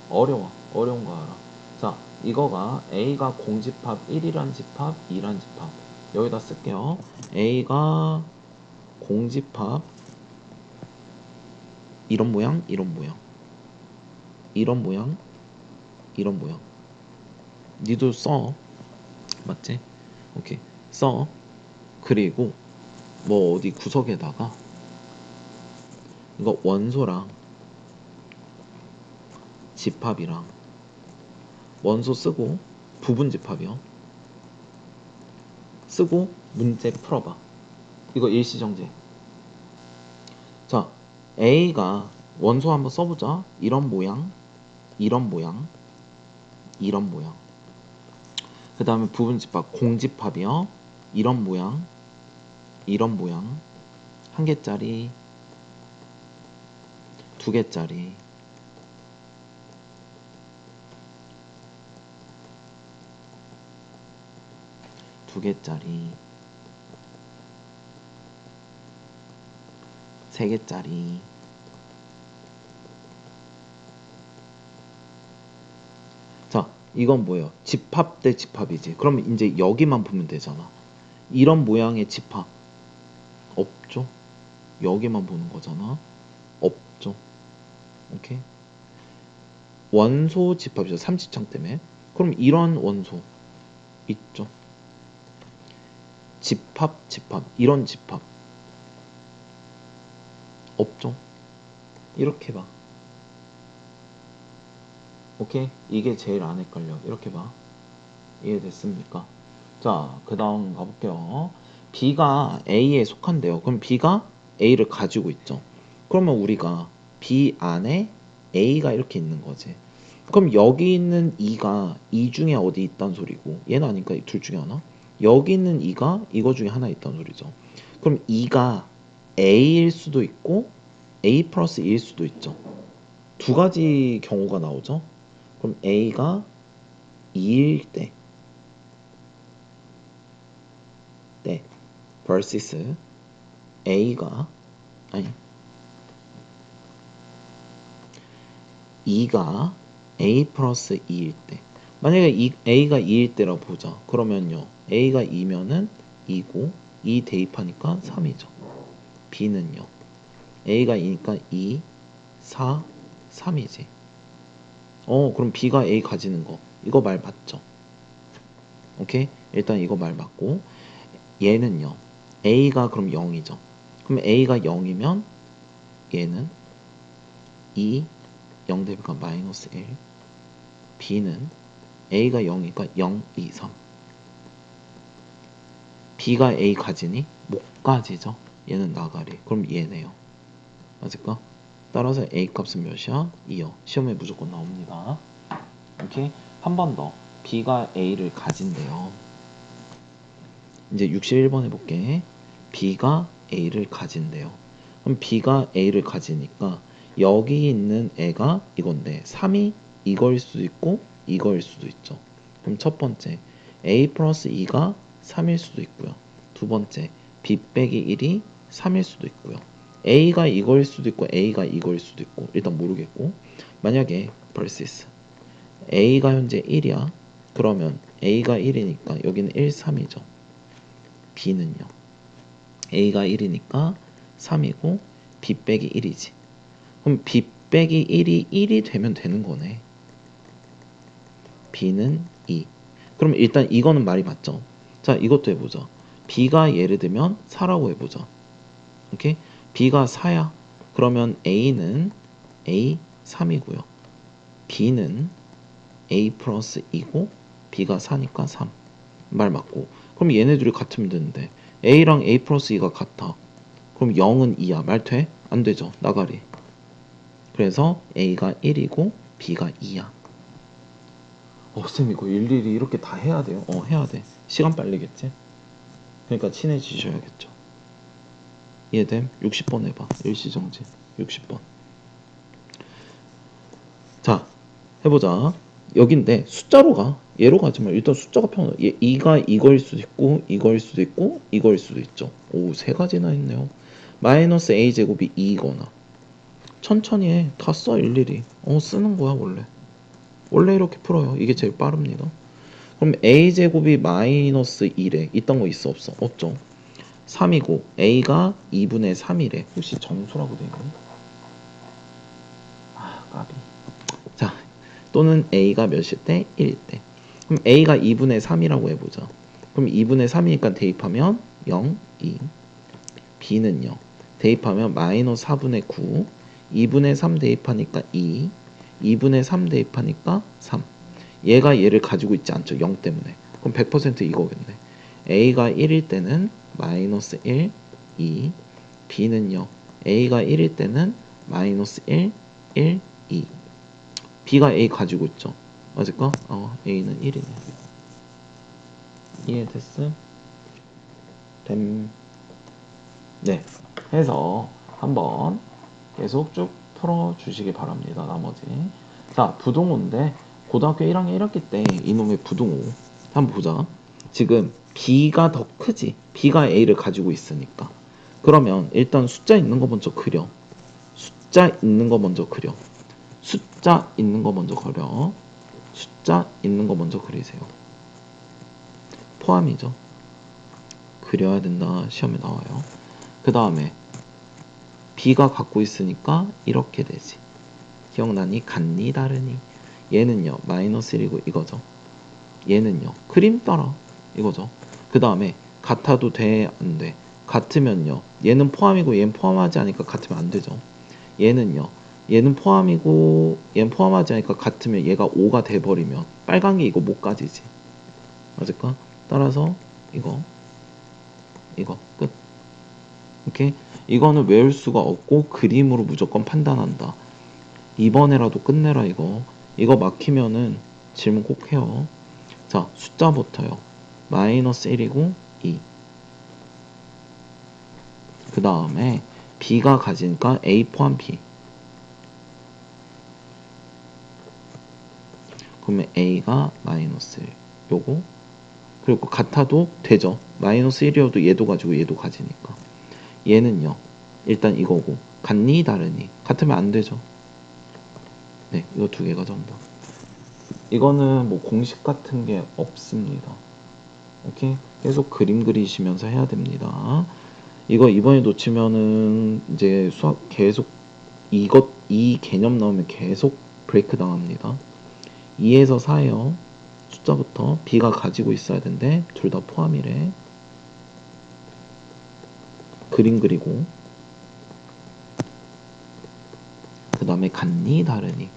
어려운 거 알아. 자, 이거가 A가 공집합 1이란 집합, 2란 집합. 여기다 쓸게요. A가 공집합 이런 모양, 이런 모양. 이런 모양, 이런 모양. 니도 써. 맞지? 오케이. 써. 그리고 뭐 어디 구석에다가 이거 원소랑 집합이랑 원소 쓰고 부분 집합이요. 쓰고 문제 풀어봐. 이거 일시정지. 자, A가 원소 한번 써보자. 이런 모양, 이런 모양, 이런 모양. 그 다음에 부분 집합, 공집합이요. 이런 모양, 이런 모양. 한 개짜리, 두 개짜리. 두 개짜리, 세 개짜리. 자, 이건 뭐예요? 집합 대 집합이지. 그러면 이제 여기만 보면 되잖아. 이런 모양의 집합 없죠? 여기만 보는 거잖아. 없죠? 오케이? 원소 집합이죠. 삼지창 때문에. 그럼 이런 원소 있죠? 집합, 집합. 이런 집합 없죠? 이렇게 봐. 오케이? 이게 제일 안 헷갈려. 이렇게 봐. 이해됐습니까? 자, 그 다음 가볼게요. B가 A에 속한대요. 그럼 B가 A를 가지고 있죠. 그러면 우리가 B 안에 A가 이렇게 있는 거지. 그럼 여기 있는 2가 이 중에 어디 있단 소리고, 얘는 아니까 둘 중에 하나? 여기 있는 2가 이거 중에 하나 있단 소리죠. 그럼 2가 A일 수도 있고 A 플러스 2일 수도 있죠. 두 가지 경우가 나오죠. 그럼 A가 2일 때 vs A가 아니 2가 A 플러스 2일 때, 만약에 A가 2일 때라고 보자. 그러면요, A가 2면은 2고 2 대입하니까 3이죠. B는요, A가 2니까 2, 4, 3이지. 그럼 B가 A 가지는 거, 이거 말 맞죠? 오케이? 일단 이거 말 맞고, 얘는요, A가 그럼 0이죠. 그럼 A가 0이면 얘는 2, 0 대입하니까 마이너스 1. B는 A가 0이니까 0, 2, 3. B가 A 가지니? 못 가지죠. 얘는 나가리. 그럼 얘네요. 맞을까? 따라서 A 값은 몇이야? 2요. 시험에 무조건 나옵니다. 오케이? 한 번 더. B가 A를 가진대요. 이제 61번 해볼게. B가 A를 가진대요. 그럼 B가 A를 가지니까 여기 있는 애가 이건데 3이 이거일 수도 있고 이거일 수도 있죠. 그럼 첫 번째 A 플러스 2가 3일 수도 있고요. 두 번째 B 빼기 1이 3일 수도 있고요. A가 이거일 수도 있고 A가 이거일 수도 있고 일단 모르겠고, 만약에 vs A가 현재 1이야. 그러면 A가 1이니까 여기는 1, 3이죠. B는요, A가 1이니까 3이고 B 빼기 1이지. 그럼 B 빼기 1이 1이 되면 되는 거네. B는 2. 그럼 일단 이거는 말이 맞죠? 자, 이것도 해보자. B가 예를 들면 4라고 해보자. 오케이? B가 4야. 그러면 A는 A 3이고요. B는 A 플러스 2고 B가 4니까 3. 말 맞고. 그럼 얘네들이 같으면 되는데 A랑 A 플러스 2가 같아. 그럼 0은 2야. 말 돼? 안 되죠. 나가리. 그래서 A가 1이고 B가 2야. 쌤 이거 일일이 이렇게 다 해야 돼요? 해야 돼. 시간 빨리겠지? 그러니까 친해지셔야겠죠. 이해됨? 60번 해봐. 일시정지. 60번. 자, 해보자. 여긴데 숫자로 가. 얘로 가지 마. 일단 숫자가 편해. 2가 이거일 수도 있고 이거일 수도 있고 이거일 수도 있죠. 오, 세 가지나 있네요. 마이너스 a제곱이 2이거나. 천천히 해. 다 써 일일이. 쓰는 거야 원래. 원래 이렇게 풀어요. 이게 제일 빠릅니다. 그럼 a제곱이 마이너스 1에 있던 거 있어 없어? 없죠. 3이고 a가 2분의 3이래. 혹시 정수라고 되어 있니? 아 까비. 자 또는 a가 몇일 때? 1일 때. 그럼 a가 2분의 3이라고 해보자. 그럼 2분의 3이니까 대입하면 0, 2. b는요. 대입하면 마이너스 4분의 9. 2분의 3 대입하니까 2. 2분의 3 대입하니까 3. 얘가 얘를 가지고 있지 않죠. 0 때문에. 그럼 100% 이거겠네. a가 1일 때는 마이너스 1, 2. b는요. a가 1일 때는 마이너스 1, 1, 2. b가 a 가지고 있죠. 맞을까? a는 1이네. 이해됐음? 됨. 네. 해서 한번 계속 쭉 풀어주시기 바랍니다. 나머지. 자, 부등호인데 고등학교 1학년 1학기 때 이놈의 부등호 한번 보자. 지금 b가 더 크지. b가 a를 가지고 있으니까. 그러면 일단 숫자 있는 거 먼저 그려. 숫자 있는 거 먼저 그려. 숫자 있는 거 먼저 그려. 숫자 있는 거 먼저 그리세요. 포함이죠. 그려야 된다. 시험에 나와요. 그 다음에 b가 갖고 있으니까 이렇게 되지. 기억나니? 같니? 다르니? 얘는요. 마이너스 1이고 이거죠. 얘는요. 그림 따라 이거죠. 그 다음에 같아도 돼? 안 돼? 같으면요. 얘는 포함이고 얘는 포함하지 않으니까 같으면 안 되죠. 얘는요. 얘는 포함이고 얘는 포함하지 않으니까 같으면 얘가 5가 돼버리면 빨간 게 이거 못 가지지. 맞을까? 따라서 이거 끝. 이렇게 이거는 외울 수가 없고 그림으로 무조건 판단한다. 이번에라도 끝내라 이거. 이거 막히면은 질문 꼭 해요. 자, 숫자부터요. 마이너스 1이고 2. 그 다음에 b가 가지니까 a 포함 b. 그러면 a가 마이너스 1. 요거. 그리고 같아도 되죠. 마이너스 1이어도 얘도 가지고 얘도 가지니까. 얘는요. 일단 이거고. 같니? 다르니? 같으면 안 되죠. 네, 이거 두 개가 전부. 이거는 뭐 공식 같은 게 없습니다. 오케이? 계속 그림 그리시면서 해야 됩니다. 이거 이번에 놓치면은 이제 수학 계속 이 개념 나오면 계속 브레이크 당합니다. 2에서 4예요. 숫자부터 b가 가지고 있어야 되는데 둘 다 포함이래. 그림 그리고 그 다음에 같니? 다르니?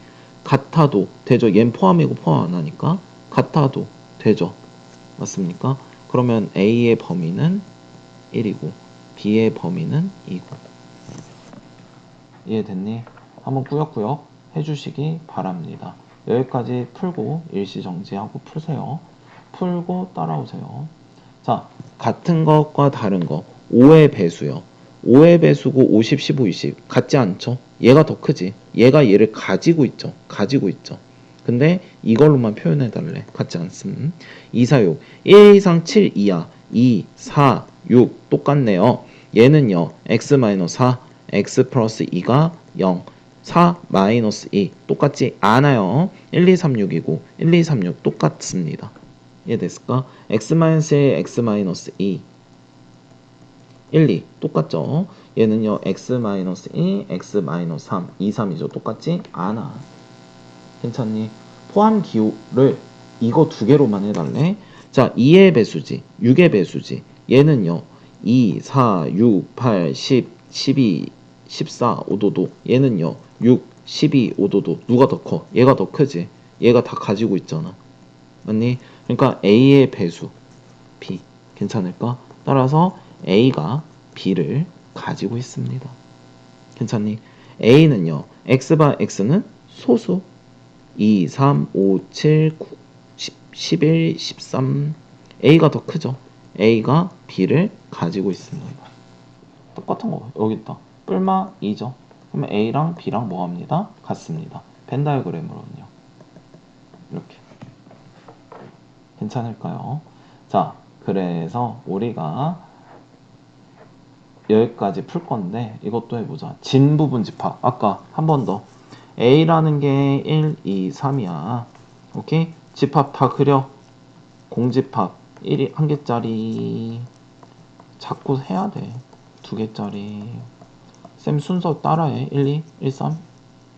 같아도 되죠. 얜 포함이고 포함 안 하니까 같아도 되죠. 맞습니까? 그러면 A의 범위는 1이고 B의 범위는 2고. 이해됐니? 한번 꾸역꾸역 해주시기 바랍니다. 여기까지 풀고 일시정지하고 푸세요. 풀고 따라오세요. 자, 같은 것과 다른 거 5의 배수요. 5의 배수고 50, 15, 20 같지 않죠? 얘가 더 크지. 얘가 얘를 가지고 있죠. 가지고 있죠. 근데 이걸로만 표현해 달래. 같지 않음. 2, 4, 6 1 이상 7 이하 2, 4, 6 똑같네요. 얘는요. x-4 x 플러스 2가 0 4 마이너스 2 똑같지 않아요. 1, 2, 3, 6이고 1, 2, 3, 6 똑같습니다. 이해됐을까? x-1, x-2 1, 2 똑같죠? 얘는요 x-2, x-3 2, 3이죠. 똑같지 않아. 괜찮니? 포함 기호를 이거 두 개로만 해달래. 자, 2의 배수지 6의 배수지 얘는요 2, 4, 6, 8, 10, 12, 14, 5도도 얘는요 6, 12, 5도도 누가 더 커? 얘가 더 크지. 얘가 다 가지고 있잖아. 맞니? 그러니까 A의 배수 B 괜찮을까? 따라서 A가 B를 가지고 있습니다. 괜찮니? A는요 X바 X는 소수 2, 3, 5, 7, 9, 10, 11, 13 A가 더 크죠? A가 B를 가지고 있습니다. 똑같은 거 여기 있다. 뿔마 2죠. 그러면 A랑 B랑 뭐 합니다? 같습니다. 벤 다이어그램으로는요. 이렇게. 괜찮을까요? 자, 그래서 우리가 여기까지 풀 건데 이것도 해보자. 진 부분 집합. 아까 한 번 더. A라는 게 1, 2, 3이야. 오케이? 집합 다 그려. 공집합 1이 한 개짜리. 자꾸 해야 돼. 두 개짜리. 쌤 순서 따라해. 1, 2, 1, 3,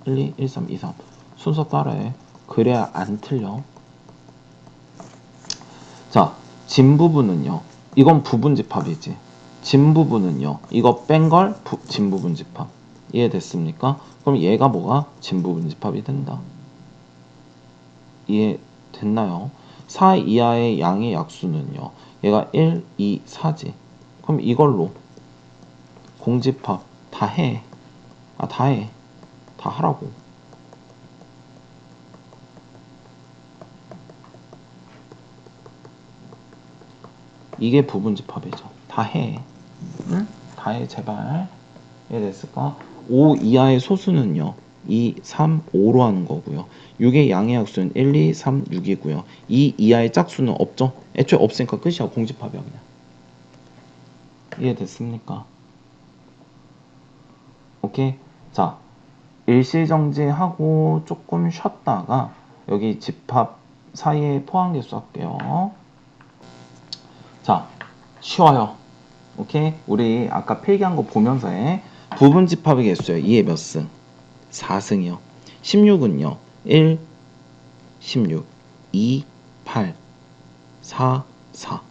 1, 2, 1, 3, 2, 3. 순서 따라해. 그래야 안 틀려. 자, 진 부분은요. 이건 부분집합이지. 진 부분은요. 이거 뺀 걸 진 부분집합. 이해됐습니까? 그럼 얘가 뭐가 진 부분집합이 된다. 이해됐나요? 4 이하의 양의 약수는요. 얘가 1, 2, 4지. 그럼 이걸로 공집합 다 해. 다 해. 다 하라고. 이게 부분집합이죠. 다 해. 응? 다 해, 제발. 이해됐을까? 5 이하의 소수는요. 2, 3, 5로 하는 거고요. 6의 양의 약수는 1, 2, 3, 6이고요. 2 이하의 짝수는 없죠? 애초에 없으니까 끝이야. 공집합이야 그냥. 이해됐습니까? 오케이? 자, 일시정지하고 조금 쉬었다가 여기 집합 사이에 포함계수 할게요. 자, 쉬워요. 오케이? 우리 아까 필기한 거 보면서 해. 부분집합의 개수요. 2의 몇 승? 4승이요. 16은요. 1, 16, 2, 8, 4, 4.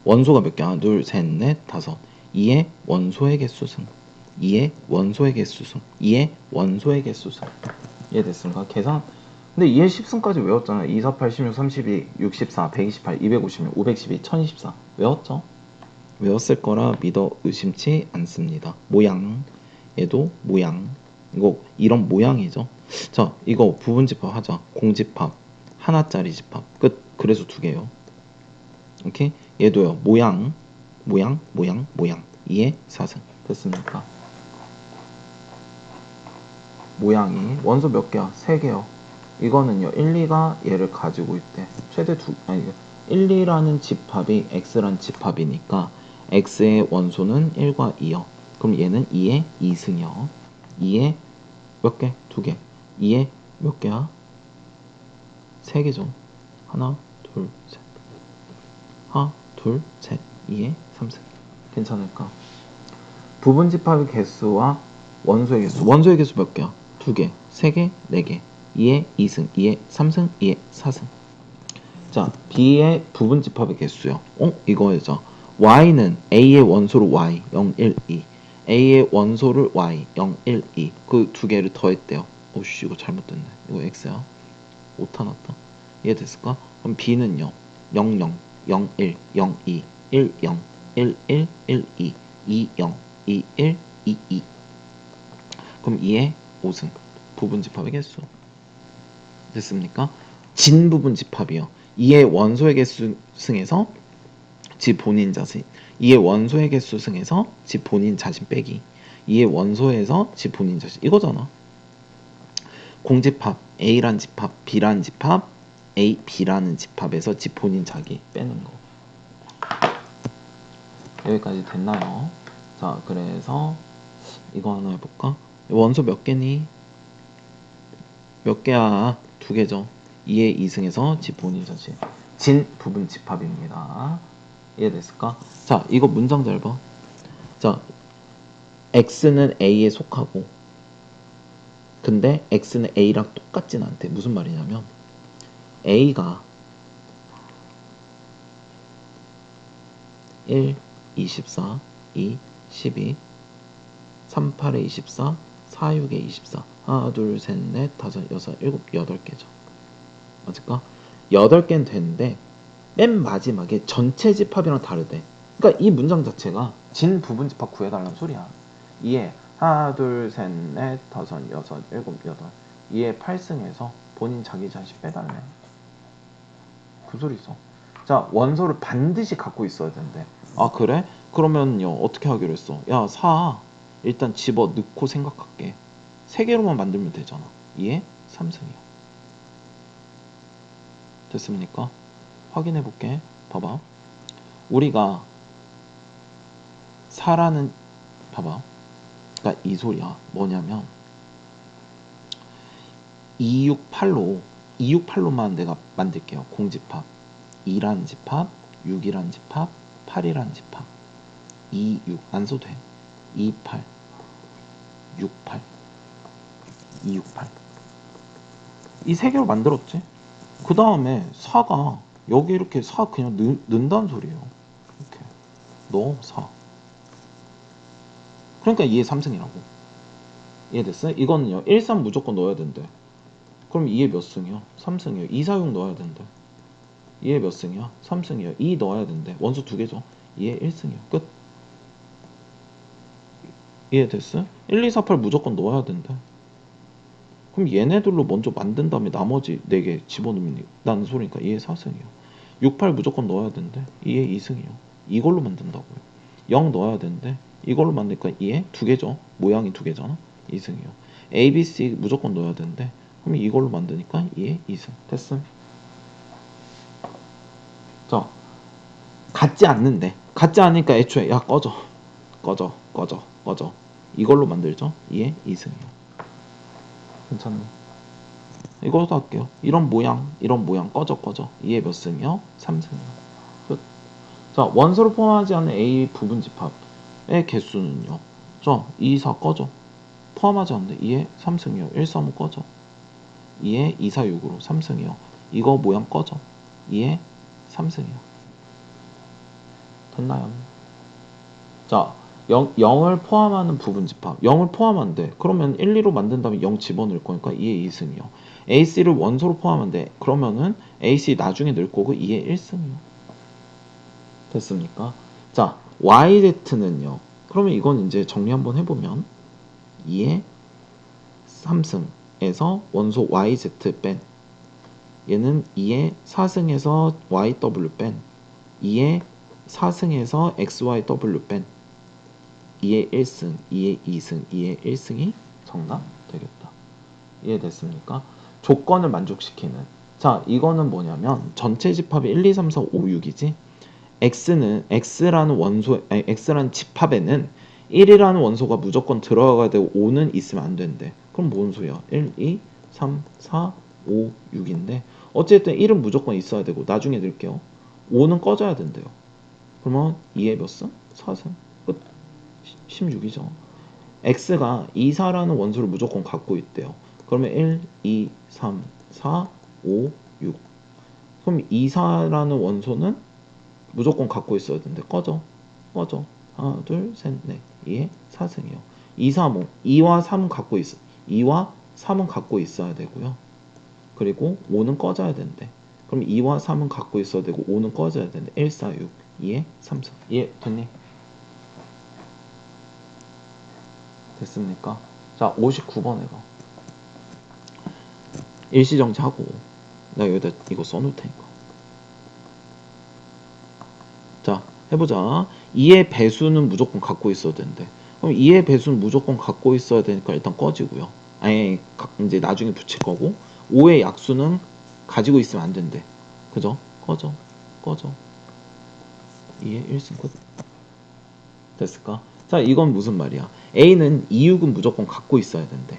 원소가 몇 개? 하나, 둘, 셋, 넷, 다섯. 2의 원소의 개수승. 2의 원소의 개수승. 2의 원소의 개수승. 이해됐습니까? 계산. 근데 2의 10승까지 외웠잖아요. 2, 4, 8, 16, 32, 64, 128, 256, 512, 1024. 외웠죠? 외웠을 거라 믿어 의심치 않습니다. 모양. 얘도 모양. 이거 이런 모양이죠. 자, 이거 부분집합 하자. 공집합. 하나짜리 집합. 끝. 그래서 두 개요. 오케이? 얘도요. 모양. 모양. 모양. 모양. 2의 4승. 됐습니까? 모양이 원소 몇 개야? 3개요. 이거는요. 1, 2가 얘를 가지고 있대. 최대 아니 1, 2라는 집합이 x란 집합이니까 x의 원소는 1과 2요. 그럼 얘는 2의 2승이요. 2의 몇 개? 2개. 2의 몇 개야? 3개죠. 하나, 둘, 셋. 하나, 둘, 셋. 2의 3승. 괜찮을까? 부분집합의 개수와 원소의 개수. 원소의 개수 몇 개야? 2개, 3개, 4개. 2의 2승, 2의 3승, 2의 4승. 자, B의 부분집합의 개수요. 이거죠. Y는 A의 원소를 Y, 0, 1, 2. A의 원소를 Y, 0, 1, 2. 그 두 개를 더했대요. 오씨, 이거 잘못됐네. 이거 X야. 오타 났다. 이해됐을까? 그럼 B는요. 0, 0, 0, 1, 0, 2, 1, 0, 1, 1, 1, 2, 2, 0, 2, 1, 2, 2. 그럼 2의 5승. 부분집합의 개수. 됐습니까? 진 부분집합이요. 2의 원소의 개수 승에서 지 본인 자신. 2의 원소의 개수 승에서 지 본인 자신 빼기. 2의 원소에서 지 본인 자신. 이거잖아. 공집합. A란 집합, B란 집합, A, B라는 집합에서 지 본인 자기 빼는 거. 여기까지 됐나요? 자, 그래서 이거 하나 해볼까? 원소 몇 개니? 몇 개야? 2개죠. 2의 2승에서 지 본인 자신. 진 부분 집합입니다. 이해됐을까? 자, 이거 문장 잘 봐. 자, X는 A에 속하고 근데 X는 A랑 똑같진 않대. 무슨 말이냐면 A가 1, 24, 2, 12, 3, 8에 24, 4, 6에 24. 하나, 둘, 셋, 넷, 다섯, 여섯, 일곱, 8개죠. 맞을까? 8개는 되는데 맨 마지막에 전체 집합이랑 다르대. 그러니까 이 문장 자체가 진 부분 집합 구해달라는 소리야. 2에 하나, 둘, 셋, 넷, 다섯, 여섯, 일곱, 여덟. 2에 8승에서 본인 자기 자신 빼달래. 그 소리 있어. 자, 원소를 반드시 갖고 있어야 된대. 아, 그래? 그러면요, 어떻게 하기로 했어? 야, 4. 일단 집어 넣고 생각할게. 3개로만 만들면 되잖아. 2에 3승이야. 됐습니까? 확인해 볼게. 봐봐. 우리가 4라는 봐봐. 그러니까 이 소리야. 뭐냐면 2, 6, 8로 268로만 내가 만들게요. 공집합 2라는 집합, 6이라는 집합, 8이라는 집합 2, 6 안 써도 돼. 2, 8 6, 8 2, 6, 8 이 세 개로 만들었지. 그 다음에 4가 여기 이렇게 4 그냥 넣는다는 소리예요. 이렇게 넣어 4. 그러니까 2의 3승이라고. 이해됐어요? 이거는요 1, 3 무조건 넣어야 된대. 그럼 2의 몇 승이야? 3승이요. 2, 4, 6 넣어야 된대. 2의 몇 승이야? 3승이요. 2 넣어야 된대. 원수 두 개죠. 2의 1승이요. 끝. 이해됐어요? 1, 2, 4, 8 무조건 넣어야 된대. 그럼 얘네들로 먼저 만든 다음에 나머지 4개 집어넣는다는 소리니까 2의 4승이요. 6, 8 무조건 넣어야 된대. 2의 2승이요. 이걸로 만든다고요. 0 넣어야 된대. 이걸로 만드니까 2의 2개죠. 모양이 2개잖아. 2승이요. A, B, C 무조건 넣어야 된대. 그럼 이걸로 만드니까 2의 2승. 됐음. 자, 같지 않는데. 같지 않으니까 애초에 야 꺼져. 꺼져. 이걸로 만들죠. 2의 2승이요. 괜찮네. 이것도 할게요. 이런 모양 꺼져. 2의 몇 승이요? 3승이요. 끝. 자, 원소를 포함하지 않은 A 부분집합의 개수는요. 자, 2, 4 꺼져. 포함하지 않는데 2의 3승이요. 1, 3, 5 꺼져. 2의 2, 4, 6으로 3승이요. 이거 모양 꺼져. 2의 3승이요. 됐나요? 자, 0을 포함하는 부분집합. 0을 포함한대. 그러면 1, 2로 만든 다음에 0 집어넣을 거니까 2의 2승이요. AC를 원소로 포함한대. 그러면은 AC 나중에 넣을 거고 2의 1승이요. 됐습니까? 자, YZ는요. 그러면 이건 이제 정리 한번 해보면 2의 3승에서 원소 YZ 뺀 얘는 2의 4승에서 YW 뺀 2의 4승에서 XYW 뺀 2의 1승, 2의 2승, 2의 1승이 정답 되겠다. 이해됐습니까? 조건을 만족시키는. 자, 이거는 뭐냐면 전체 집합이 1, 2, 3, 4, 5, 6이지. X라는 집합에는 1이라는 원소가 무조건 들어가야 되고 5는 있으면 안 된대. 그럼 뭔 소리야? 1, 2, 3, 4, 5, 6인데 어쨌든 1은 무조건 있어야 되고 나중에 넣을게요. 5는 꺼져야 된대요. 그러면 2의 몇 승? 4승. 끝. 16이죠. X가 2, 4라는 원소를 무조건 갖고 있대요. 그러면 1, 2, 3, 4, 5, 6. 그럼 2, 4라는 원소는 무조건 갖고 있어야 되는데 꺼져. 하나, 둘, 셋, 넷. 2의 4승이요. 2, 3, 5. 2와 3은 갖고 있어. 2와 3은 갖고 있어야 되고요. 그리고 5는 꺼져야 된대. 그럼 2와 3은 갖고 있어야 되고 5는 꺼져야 된대. 1, 4, 6. 2의 3승. 이해 됐니? 됐습니까? 자, 59번에 가. 일시정지하고 내가 여기다 이거 써놓을 테니까. 자, 해보자. 2의 배수는 무조건 갖고 있어야 되는데 그럼 2의 배수는 무조건 갖고 있어야 되니까 일단 꺼지고요. 아니 이제 나중에 붙일 거고 5의 약수는 가지고 있으면 안 된대. 그죠? 꺼져. 2의 1승 끝. 됐을까? 자, 이건 무슨 말이야? A는 2, 6은 무조건 갖고 있어야 된대.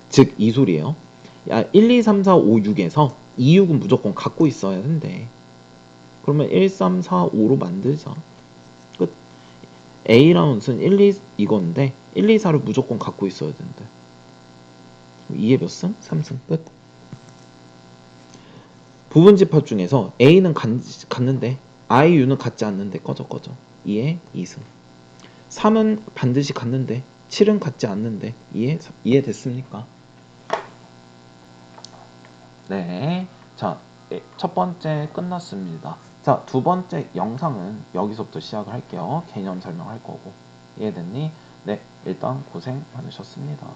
즉, 이 소리예요. 야, 1, 2, 3, 4, 5, 6에서 2, 6은 무조건 갖고 있어야 된대. 그러면 1, 3, 4, 5로 만들자. 끝. A라는 수는 1, 2 이건데 1, 2, 4를 무조건 갖고 있어야 된대. 2의 몇 승? 3승. 끝. 부분집합 중에서 A는 갖는데 I, U는 갖지 않는데 꺼져. 2의 2승. 3은 반드시 갖는데 7은 갖지 않는데 이해됐습니까? 네. 자, 첫 번째 끝났습니다. 자, 두 번째 영상은 여기서부터 시작을 할게요. 개념 설명할 거고. 이해됐니? 네, 일단 고생 많으셨습니다.